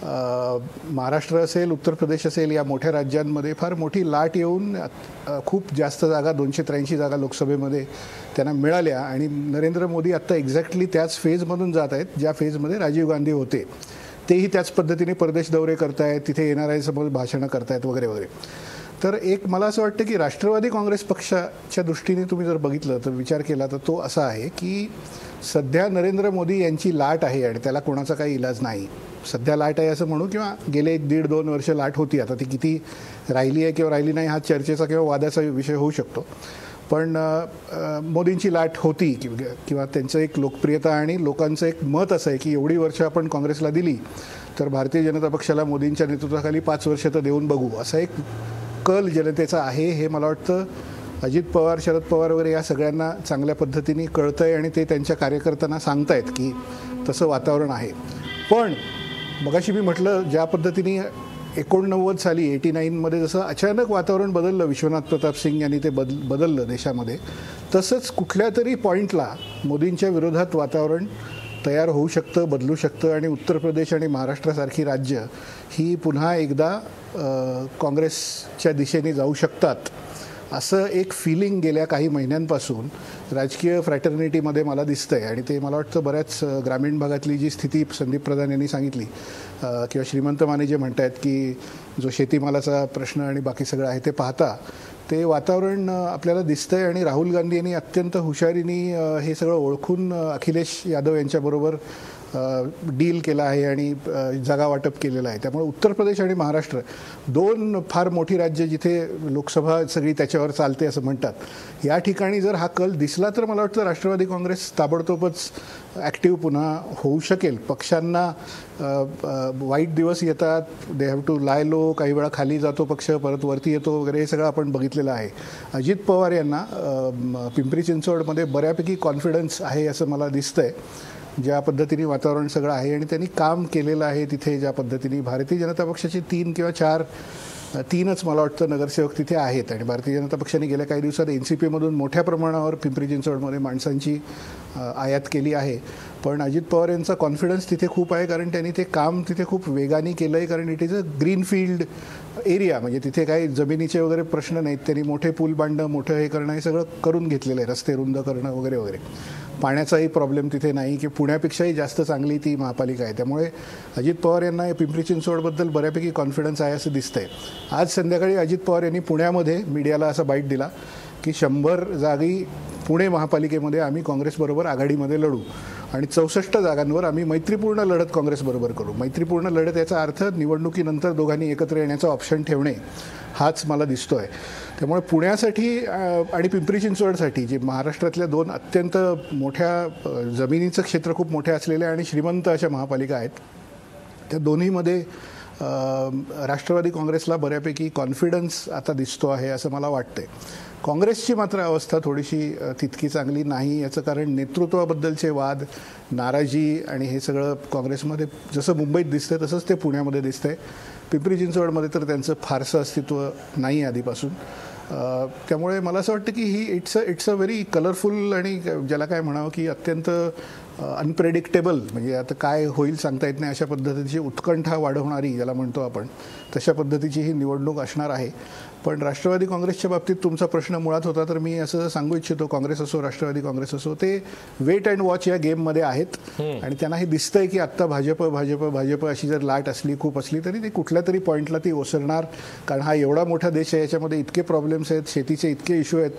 महाराष्ट्र असेल, उत्तर प्रदेश असेल, या मोठ्या राज्यांमध्ये फार मोठी लाट येऊन खूप जास्त जागा 283 जागा लोकसभेमध्ये त्यांना मिळाल्या. आणि नरेंद्र मोदी आत्ता एक्झॅक्टली त्याच फेजमधून जात आहेत ज्या फेजमध्ये राजीव गांधी होते. तेही त्याच पद्धतीने परदेश दौरे करतायत, तिथे येणाऱ्यांसमोर भाषणं करतायत वगैरे वगैरे. तर एक मला असं वाटतं की राष्ट्रवादी काँग्रेस पक्षाच्या दृष्टीने तुम्ही जर बघितलं तर विचार केला तर तो असा आहे की सध्या नरेंद्र मोदी यांची लाट आहे आणि त्याला कोणाचा काही इलाज नाही. सध्या लाट आहे असं म्हणू किंवा गेले 1.5-2 वर्ष लाट होती. आता ती किती राहिली आहे किंवा राहिली नाही हा चर्चेचा किंवा वादाचा विषय होऊ शकतो, पण मोदींची लाट होती किंवा त्यांचं एक लोकप्रियता आणि लोकांचं एक मत असं आहे की एवढी वर्ष आपण काँग्रेसला दिली तर भारतीय जनता पक्षाला मोदींच्या नेतृत्वाखाली 5 वर्ष तर देऊन बघू असा एक कल जनतेचा आहे. हे मला वाटतं अजित पवार, शरद पवार वगैरे या सगळ्यांना चांगल्या पद्धतीने कळतं आहे आणि ते त्यांच्या कार्यकर्त्यांना सांगतायत की तसं वातावरण आहे. पण मगाशी मी म्हटलं ज्या पद्धतीने 89 साली 89मध्ये जसं अचानक वातावरण बदललं, विश्वनाथ प्रताप सिंग यांनी ते बदललं देशामध्ये, तसंच कुठल्या तरी पॉईंटला मोदींच्या विरोधात वातावरण तयार होऊ शकतं, बदलू शकतं आणि उत्तर प्रदेश आणि महाराष्ट्रासारखी राज्य ही पुन्हा एकदा काँग्रेसच्या दिशेने जाऊ शकतात असं एक फिलिंग गेल्या काही महिन्यांपासून राजकीय फ्रॅटर्निटीमध्ये मला दिसतं आहे. आणि ते मला वाटतं बऱ्याच ग्रामीण भागातली जी स्थिती संदीप प्रधान यांनी सांगितली किंवा श्रीमंत माने जे म्हणत आहेत की जो शेतीमालाचा प्रश्न आणि बाकी सगळं आहे ते पाहता ते वातावरण आपल्याला दिसतं आहे. आणि राहुल गांधी यांनी अत्यंत हुशारीने हे सगळं ओळखून अखिलेश यादव यांच्याबरोबर डील केला आहे आणि जागा वाटप केलेलं आहे. त्यामुळे उत्तर प्रदेश आणि महाराष्ट्र 2 फार मोठी राज्य जिथे लोकसभा सगळी त्याच्यावर चालते असं म्हणतात, या ठिकाणी जर हा कल दिसला तर मला वाटतं राष्ट्रवादी काँग्रेस ताबडतोबच ॲक्टिव्ह पुन्हा होऊ शकेल. पक्षांना वाईट दिवस येतात, they have to lie low, काही वेळा खाली जातो पक्ष परत वरती येतो वगैरे, हे सगळं आपण बघितलेलं आहे. अजित पवार यांना पिंपरी चिंचवडमध्ये बऱ्यापैकी कॉन्फिडन्स आहे असं मला दिसतंय, ज्या पद्धतीने वातावरण सगळं आहे आणि त्यांनी काम केलेलं आहे तिथे. ज्या पद्धतीने भारतीय जनता पक्षाचे 3 किंवा 4 3च मला वाटतं नगरसेवक तिथे आहेत आणि भारतीय जनता पक्षाने गेल्या काही दिवसात NCPमधून मोठ्या प्रमाणावर पिंपरी चिंचवडमध्ये माणसांची आयात केली आहे. पण अजित पवार यांचा कॉन्फिडन्स तिथे खूप आहे, कारण त्यांनी ते काम तिथे खूप वेगाने केलं आहे, कारण it is a greenfield area. म्हणजे तिथे काही जमिनीचे वगैरे प्रश्न नाहीत. त्यांनी मोठे पूल बांधणं, मोठं हे करणं, हे सगळं करून घेतलेलं आहे, रस्ते रुंद करणं वगैरे वगैरे. पाण्याचाही प्रॉब्लेम तिथे नाही, की पुण्यापेक्षाही जास्त चांगली ती महापालिका आहे. त्यामुळे अजित पवार यांना पिंपरी चिंचवडबद्दल बऱ्यापैकी कॉन्फिडन्स आहे असं दिसतंय. आज संध्याकाळी अजित पवार यांनी पुण्यामध्ये मीडियाला असा बाईट दिला की 100 जागी पुणे महापालिकेमध्ये आम्ही काँग्रेसबरोबर आघाडीमध्ये लढू आणि 64 जागांवर आम्ही मैत्रीपूर्ण लढत काँग्रेसबरोबर करू. मैत्रीपूर्ण लढत याचा अर्थ निवडणुकीनंतर दोघांनी एकत्र येण्याचा ऑप्शन ठेवणे हाच मला दिसतो आहे. त्यामुळे पुण्यासाठी आणि पिंपरी चिंचवडसाठी जे महाराष्ट्रातल्या 2 अत्यंत मोठ्या जमिनीचं क्षेत्र खूप मोठ्या असलेल्या आणि श्रीमंत अशा महापालिका आहेत, त्या दोन्हीमध्ये राष्ट्रवादी काँग्रेसला बऱ्यापैकी कॉन्फिडन्स आता दिसतो आहे असं मला वाटतंय. काँग्रेसची मात्र अवस्था थोडीशी तितकी चांगली नाही. याचं कारण नेतृत्वाबद्दलचे वाद, नाराजी आणि हे सगळं काँग्रेसमध्ये जसं मुंबईत दिसतंय तसंच ते पुण्यामध्ये दिसतंय. पिंपरी चिंचवडमध्ये तर त्यांचं फारसं अस्तित्व नाही आधीपासून. त्यामुळे मला असं वाटतं की ही इट्स अ व्हेरी कलरफुल आणि ज्याला काय म्हणावं की अत्यंत अनप्रेडिक्टेबल, म्हणजे आता काय होईल सांगता येत नाही अशा पद्धतीची उत्कंठा वाढवणारी ज्याला म्हणतो आपण, तशा पद्धतीची ही निवडणूक असणार आहे. पण राष्ट्रवादी काँग्रेसच्या बाबतीत तुमचा प्रश्न मुळात होता, तर मी असं सांगू इच्छितो, काँग्रेस असो राष्ट्रवादी काँग्रेस असो, ते वेट अँड वॉच या गेममध्ये आहेत. आणि त्यांना हे दिसतंय की आत्ता भाजप अशी जर लाट असली, खूप असली, तरी ते कुठल्या तरी पॉईंटला ती ओसरणार. कारण हा एवढा मोठा देश आहे, याच्यामध्ये इतके प्रॉब्लेम्स आहेत, शेतीचे इतके इश्यू आहेत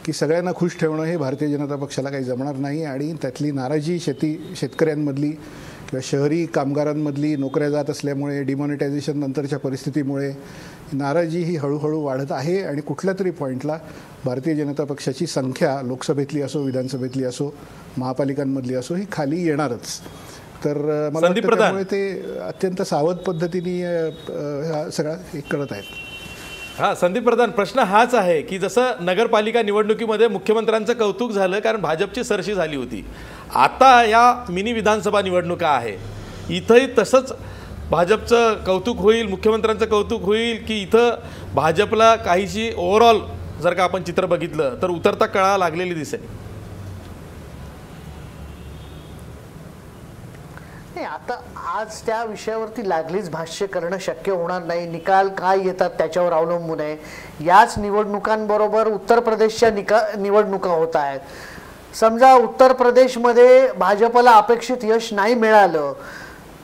की सगळ्यांना खुश ठेवणं हे भारतीय जनता पक्षाला काही जमणार नाही. आणि त्यातली नाराजी शेतकऱ्यांमधली किंवा शहरी कामगारांमधली, नोकऱ्या जात असल्यामुळे, डिमॉनिटायझेशन नंतरच्या परिस्थितीमुळे नाराजी ही हळूहळू वाढत आहे. आणि कुठल्या तरी पॉईंटला भारतीय जनता पक्षाची संख्या लोकसभेतली असो, विधानसभेतली असो, महापालिकांमधली असो, ही खाली येणारच. तर मला वाटतं त्यामुळे ते अत्यंत सावध पद्धतीने हा सगळा करत आहेत. हां, संदीप प्रधान, प्रश्न हाच आहे की जसं नगरपालिका निवडणुकीमध्ये मुख्यमंत्र्यांचं कौतुक झालं कारण भाजपची सरशी झाली होती, आता या मिनी विधानसभा निवडणुका आहे, इथंही तसंच भाजपचं कौतुक होईल, मुख्यमंत्र्यांचं कौतुक होईल की इथं भाजपला काहीशी ओव्हरऑल जर का आपण चित्र बघितलं तर उतरता कळा लागलेली दिसेल? आता आज त्या विषयावरती लागलीच भाष्य करणं शक्य होणार नाही. निकाल काय येतात त्याच्यावर अवलंबून आहे. याच निवडणुकांबरोबर उत्तर प्रदेशच्या निवडणुका होत आहेत. समजा उत्तर प्रदेशमध्ये भाजपला अपेक्षित यश नाही मिळालं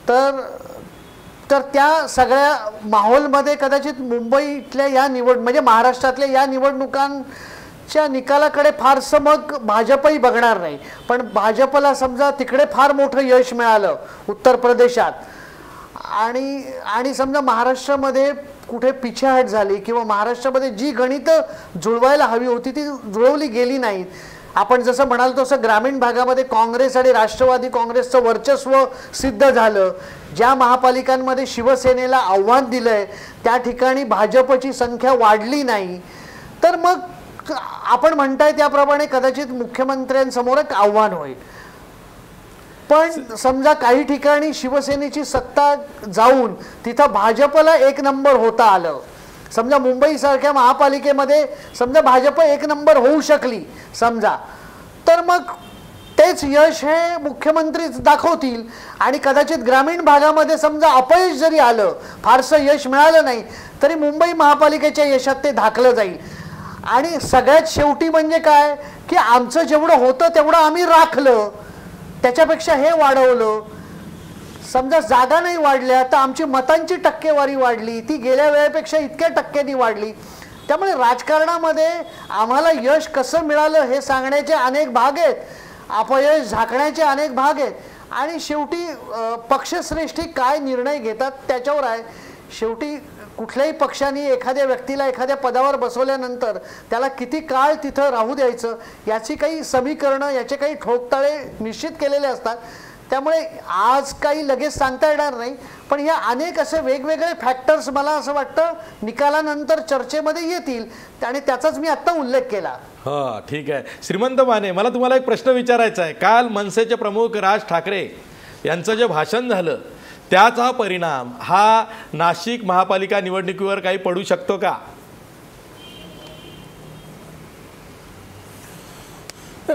तर त्या सगळ्या माहोलमध्ये कदाचित मुंबईतल्या या म्हणजे महाराष्ट्रातल्या या निवडणुकांच्या निकालाकडे फारसं मग भाजपही बघणार नाही. पण भाजपला समजा तिकडे फार मोठं यश मिळालं उत्तर प्रदेशात आणि समजा महाराष्ट्रामध्ये कुठे पिछेहाट झाली किंवा महाराष्ट्रामध्ये जी गणितं जुळवायला हवी होती ती जुळवली गेली नाहीत. आपण जसं म्हणाल तसं ग्रामीण भागामध्ये काँग्रेस आणि राष्ट्रवादी काँग्रेसचं वर्चस्व सिद्ध झालं. ज्या महापालिकांमध्ये शिवसेनेला आव्हान दिलंय त्या ठिकाणी भाजपची संख्या वाढली नाही. तर मग आपण म्हणताय त्याप्रमाणे कदाचित मुख्यमंत्र्यांसमोर एक आव्हान होईल. पण समजा काही ठिकाणी शिवसेनेची सत्ता जाऊन तिथं भाजपला 1 नंबर होता आलं, समजा मुंबईसारख्या महापालिकेमध्ये समजा भाजप 1 नंबर होऊ शकली समजा, तर मग तेच यश हे मुख्यमंत्री दाखवतील. आणि कदाचित ग्रामीण भागामध्ये समजा अपयश जरी आलं, फारसं यश मिळालं नाही, तरी मुंबई महापालिकेच्या यशात ते दाखलं जाईल. आणि सगळ्यात शेवटी म्हणजे काय की आमचं जेवढं होतं तेवढं आम्ही राखलं, त्याच्यापेक्षा हे वाढवलं. समजा जागा नाही वाढल्या तर आमची मतांची टक्केवारी वाढली, ती गेल्या वेळेपेक्षा इतक्या टक्क्यांनी वाढली. त्यामुळे राजकारणामध्ये आम्हाला यश कसं मिळालं हे सांगण्याचे अनेक भाग आहेत, अपयश झाकण्याचे अनेक भाग आहेत. आणि शेवटी पक्षश्रेष्ठी काय निर्णय घेतात त्याच्यावर आहे. शेवटी कुठल्याही पक्षाने एखाद्या व्यक्तीला एखाद्या पदावर बसवल्यानंतर त्याला किती काळ तिथं राहू द्यायचं याची काही समीकरणं, याचे काही ठोकताळे निश्चित केलेले असतात. त्यामुळे आज काही लगेच सांगता येणार नाही. पण या अनेक असे वेगवेगळे फॅक्टर्स मला असं वाटतं निकालानंतर चर्चेमध्ये येतील आणि त्याचाच मी आत्ता उल्लेख केला. हां, ठीक आहे. श्रीमंत माने, मला तुम्हाला एक प्रश्न विचारायचा आहे. काल मनसेचे प्रमुख राज ठाकरे यांचं जे भाषण झालं त्याचा परिणाम हा नाशिक महापालिका निवडणुकीवर काही पडू शकतो का?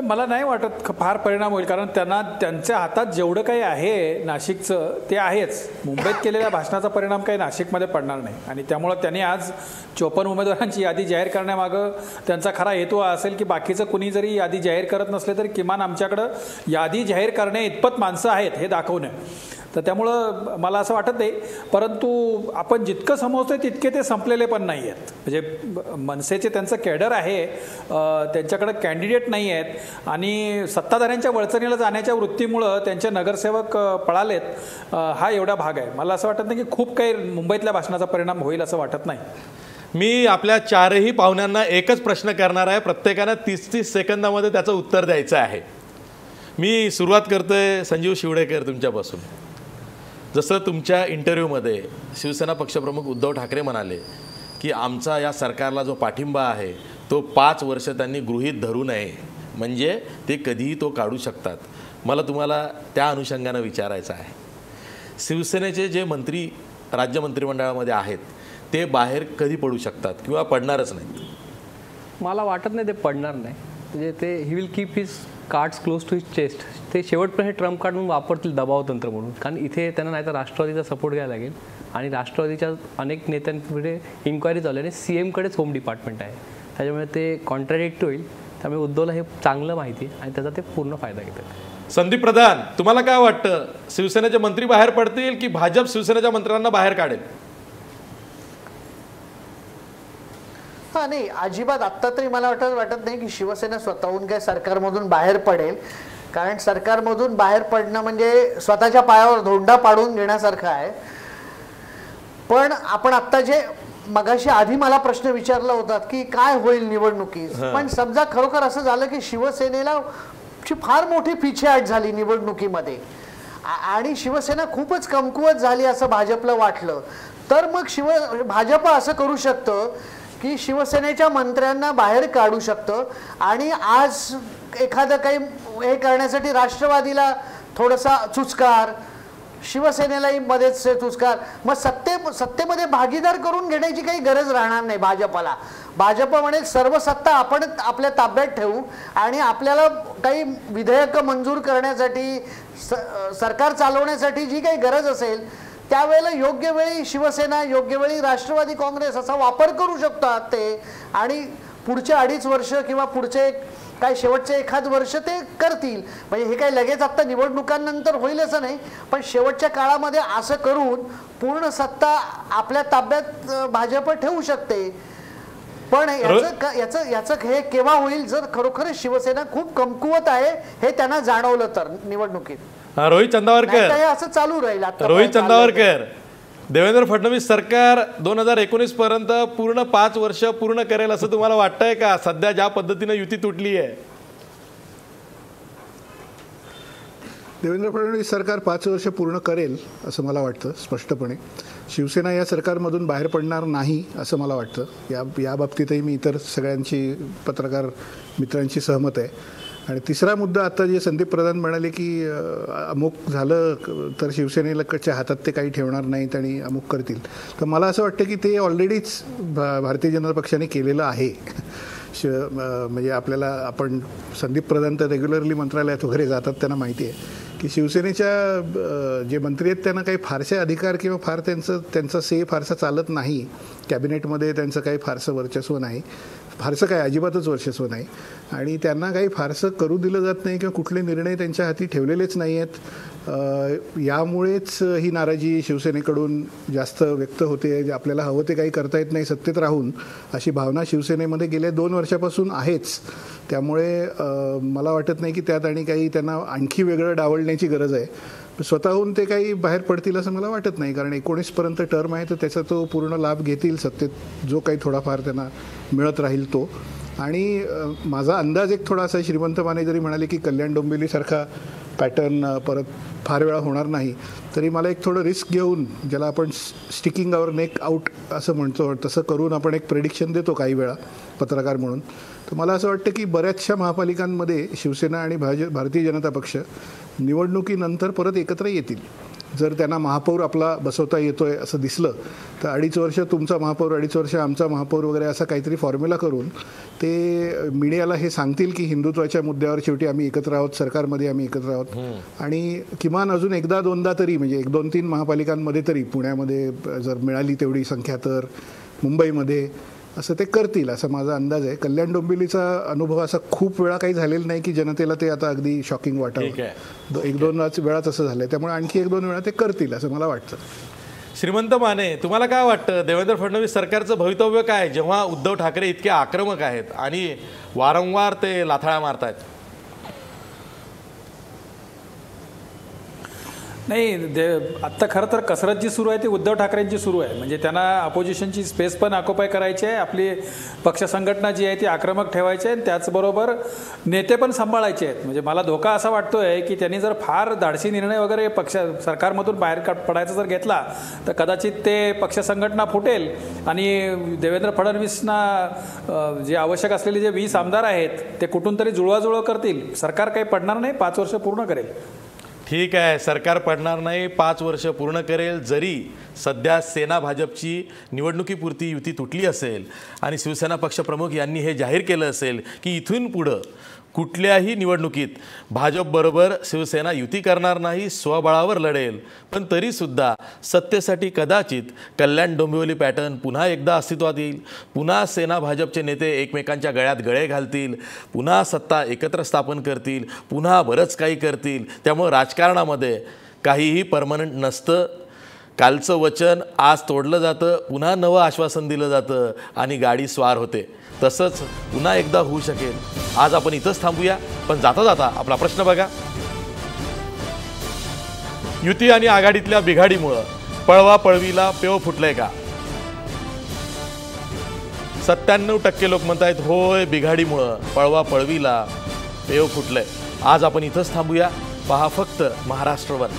मला नाही वाटत फार परिणाम होईल, कारण त्यांच्या हातात जेवढं काही आहे नाशिकचं ते आहेच. मुंबईत केलेल्या भाषणाचा परिणाम काही नाशिकमध्ये पडणार नाही. आणि त्यामुळं त्यांनी आज 54 उमेदवारांची यादी जाहीर करण्यामागं त्यांचा खरा हेतू असेल की बाकीचं कुणी जरी यादी जाहीर करत नसले तरी किमान आमच्याकडं यादी जाहीर करणे इतपत माणसं आहेत हे दाखवणं. तर त्यामुळं मला असं वाटत नाही. परंतु आपण जितकं समजतोय तितके ते संपलेले पण नाही आहेत. म्हणजे मनसेचे त्यांचं कॅडर आहे, त्यांच्याकडे कॅन्डिडेट नाही आहेत आणि सत्ताधाऱ्यांच्या वळचणीला जाण्याच्या वृत्तीमुळं त्यांचे नगरसेवक पळालेत, हा एवढा भाग आहे. मला असं वाटत नाही की खूप काही मुंबईतल्या भाषणाचा परिणाम होईल असं वाटत नाही. मी आपल्या चारही पाहुण्यांना एकच प्रश्न करणार आहे, प्रत्येकानं 30-30 सेकंदामध्ये त्याचं उत्तर द्यायचं आहे. मी सुरुवात करतोय संजीव शिवडेकर तुमच्यापासून. जसं तुमच्या इंटरव्ह्यूमध्ये शिवसेना पक्षप्रमुख उद्धव ठाकरे म्हणाले की आमचा या सरकारला जो पाठिंबा आहे तो 5 वर्ष त्यांनी गृहीत धरू नये, म्हणजे ते कधीही तो काढू शकतात. मला तुम्हाला त्या अनुषंगानं विचारायचं आहे, शिवसेनेचे जे मंत्री राज्य मंत्रिमंडळामध्ये आहेत ते बाहेर कधी पडू शकतात किंवा पडणारच नाही? मला वाटत नाही ते पडणार नाही. म्हणजे ते he will keep his cards close to his chest. ते शेवटपर्यंत हे ट्रम्प कार्ड म्हणून वापरतील दबाव तंत्र म्हणून. कारण इथे त्यांना नाही तर राष्ट्रवादीचा सपोर्ट घ्यायला लागेल आणि राष्ट्रवादीच्या अनेक नेत्यांकडे इन्क्वायरी चालू आहे आणि CM कडेच होम डिपार्टमेंट आहे. त्याच्यामुळे ते कॉन्ट्राडिक्ट होईल. त्यामुळे उद्धवला हे चांगलं माहिती आहे आणि त्याचा ते पूर्ण फायदा घेतात. संदीप प्रधान, तुम्हाला काय वाटतं, शिवसेनेचे मंत्री बाहेर पडतील की भाजप शिवसेनेच्या मंत्र्यांना बाहेर काढेल? हा, नाही, अजिबात आत्ता तरी मला वाटत नाही की शिवसेना स्वतःहून काय सरकारमधून बाहेर पडेल. कारण सरकारमधून बाहेर पडणं म्हणजे स्वतःच्या पायावर धोंडा पाडून घेण्यासारखं आहे. पण आपण आत्ता जे मगाशी आधी मला प्रश्न विचारला होता की काय होईल निवडणुकीत, पण समजा खरोखर असं झालं की शिवसेनेला फार मोठी पिछेहाट झाली निवडणुकीमध्ये आणि शिवसेना खूपच कमकुवत झाली असं भाजपला वाटलं, तर मग भाजप असं करू शकतं की शिवसेनेच्या मंत्र्यांना बाहेर काढू शकतं आणि आज एखादं काही हे करण्यासाठी राष्ट्रवादीला थोडासा चुचकार, शिवसेनेलाही मध्येच चुचकार, मग सत्तेमध्ये भागीदार करून घेण्याची काही गरज राहणार नाही भाजपला. भाजप म्हणेल सर्व सत्ता आपण आपल्या ताब्यात ठेवू आणि आपल्याला काही विधेयकं मंजूर करण्यासाठी सरकार चालवण्यासाठी जी काही गरज असेल त्यावेळेला योग्य वेळी शिवसेना, योग्य वेळी राष्ट्रवादी काँग्रेस असा वापर करू शकतात ते. आणि पुढचे 2.5 वर्ष किंवा पुढचे काय शेवटचे 1 वर्ष ते करतील. म्हणजे हे काही लगेच आत्ता निवडणुकांनंतर होईल असं नाही, पण शेवटच्या काळामध्ये असं करून पूर्ण सत्ता आपल्या ताब्यात भाजप ठेवू शकते. पण याचं हे केव्हा होईल, जर खरोखर शिवसेना खूप कमकुवत आहे हे त्यांना जाणवलं तर निवडणुकीत. रोहित चंदावरकर, असं चालू राहील. रोहित चंदावरकर, देवेंद्र फडणवीस सरकार 2019 पर्यंत पूर्ण 5 वर्ष पूर्ण करेल असं तुम्हाला वाटतंय का, सध्या ज्या पद्धतीने युती तुटली आहे? देवेंद्र फडणवीस सरकार 5 वर्ष पूर्ण करेल असं मला वाटतं स्पष्टपणे. शिवसेना या सरकारमधून बाहेर पडणार नाही असं मला वाटतं. या बाबतीतही मी इतर सगळ्यांची पत्रकार मित्रांची सहमत आहे. आणि तिसरा मुद्दा, आता जे संदीप प्रधान म्हणाले की अमुक झालं तर शिवसेनेच्या हातात ते काही ठेवणार नाहीत आणि अमुक करतील, तर मला असं वाटतं की ते ऑलरेडीच भारतीय जनता पक्षाने केलेलं आहे. म्हणजे आपल्याला, आपण संदीप प्रधान तर रेग्युलरली मंत्रालयात वगैरे जातात, त्यांना माहिती आहे की शिवसेनेच्या जे मंत्री आहेत त्यांना काही फारसे अधिकार किंवा फार त्यांचा से फारसा चालत नाही. कॅबिनेटमध्ये त्यांचं काही फारसं वर्चस्व नाही, फारसं काय अजिबातच वर्चस्व नाही आणि त्यांना काही फारसं करू दिलं जात नाही किंवा कुठले निर्णय त्यांच्या हाती ठेवलेलेच नाही आहेत. यामुळेच ही नाराजी शिवसेनेकडून जास्त व्यक्त होते. आपल्याला हवं ते काही करता येत नाही सत्तेत राहून, अशी भावना शिवसेनेमध्ये गेल्या 2 वर्षापासून आहेच. त्यामुळे मला वाटत नाही की त्यात आणि काही त्यांना आणखी वेगळं डावलण्याची गरज आहे. स्वतःहून ते काही बाहेर पडतील असं मला वाटत नाही, कारण 19 पर्यंत टर्म आहे तर त्याचा तो पूर्ण लाभ घेतील, सत्तेत जो काही थोडाफार त्यांना मिळत राहील तो. आणि माझा अंदाज एक थोडासा, श्रीमंत माने जरी म्हणाले की कल्याण डोंबिवलीसारखा पॅटर्न परत फार वेळा होणार नाही, तरी मला एक थोडं रिस्क घेऊन, ज्याला आपण स्टिकिंग आवर नेक आउट असं म्हणतो, तसं करून आपण एक प्रेडिक्शन देतो काही वेळा पत्रकार म्हणून. तर मला असं वाटतं की बऱ्याचशा महापालिकांमध्ये शिवसेना आणि भारतीय जनता पक्ष निवडणुकीनंतर परत एकत्र येतील. जर त्यांना महापौर आपला बसवता येतोय असं दिसलं तर 2.5 वर्ष तुमचा महापौर, 2.5 वर्ष आमचा महापौर वगैरे असा काहीतरी फॉर्म्युला करून ते मीडियाला हे सांगतील की हिंदुत्वाच्या मुद्द्यावर शेवटी आम्ही एकत्र आहोत, सरकारमध्ये आम्ही एकत्र आहोत आणि किमान अजून एकदा दोनदा तरी म्हणजे 1-2-3 महापालिकांमध्ये तरी, पुण्यामध्ये जर मिळाली तेवढी संख्या तर मुंबईमध्ये असं ते करतील असा माझा अंदाज आहे. कल्याण डोंबिवलीचा अनुभव असा खूप वेळा काही झालेला नाही की जनतेला ते आता अगदी शॉकिंग वाटावं. 1-2 वेळाच असं झालंय, त्यामुळे आणखी 1-2 वेळा ते करतील असं मला वाटतं. श्रीमंत माने, तुम्हाला काय वाटतं देवेंद्र फडणवीस सरकारचं भवितव्य काय जेव्हा उद्धव ठाकरे इतके आक्रमक आहेत आणि वारंवार ते लाथाळा मारतायत? नाही, आत्ता खरं तर कसरत जी सुरू आहे ती उद्धव ठाकरेंची सुरू आहे. म्हणजे त्यांना अपोजिशनची स्पेस पण ऑक्युपाय करायची आहे, आपली पक्ष संघटना जी आहे ती आक्रमक ठेवायची आहे आणि त्याचबरोबर नेते पण सांभाळायचे आहेत. म्हणजे मला धोका असा वाटतोय की त्यांनी जर फार धाडसी निर्णय वगैरे सरकारमधून बाहेर पडायचा जर घेतला तर कदाचित ते पक्ष संघटना फुटेल आणि देवेंद्र फडणवीसना जे आवश्यक असलेले जे 20 आमदार आहेत ते कुठून तरी जुळवाजुळव करतील. सरकार काही पडणार नाही, 5 वर्ष पूर्ण करेल. ठीक आहे, सरकार पडणार नाही, 5 वर्ष पूर्ण करेल. जरी सध्या सेना भाजपची निवडणुकीपुरती युती तुटली असेल आणि शिवसेना पक्षप्रमुख यांनी हे जाहीर केलं असेल की इथून पुढं कुठल्याही निवडणुकीत भाजपबरोबर शिवसेना युती करणार नाही, स्वबळावर लढेल, पण तरीसुद्धा सत्तेसाठी कदाचित कल्याण डोंबिवली पॅटर्न पुन्हा एकदा अस्तित्वात येईल. पुन्हा सेना भाजपचे नेते एकमेकांच्या गळ्यात गळे घालतील, पुन्हा सत्ता एकत्र स्थापन करतील, पुन्हा बरंच काही करतील. त्यामुळे राजकारणामध्ये काहीही परमनंट नसतं. कालचं वचन आज तोडलं जातं, पुन्हा नवं आश्वासन दिलं जातं आणि गाडी स्वार होते. तसंच पुन्हा एकदा होऊ शकेल. आज आपण इथंच थांबूया, पण जाता जाता आपला प्रश्न बघा. युती आणि आघाडीतल्या बिघाडीमुळं पळवापळवीला पेव फुटलंय का? 97% लोक म्हणतायत होय, बिघाडीमुळं पळवापळवीला पेव फुटलंय. आज आपण इथंच थांबूया. पहा फक्त महाराष्ट्र 1.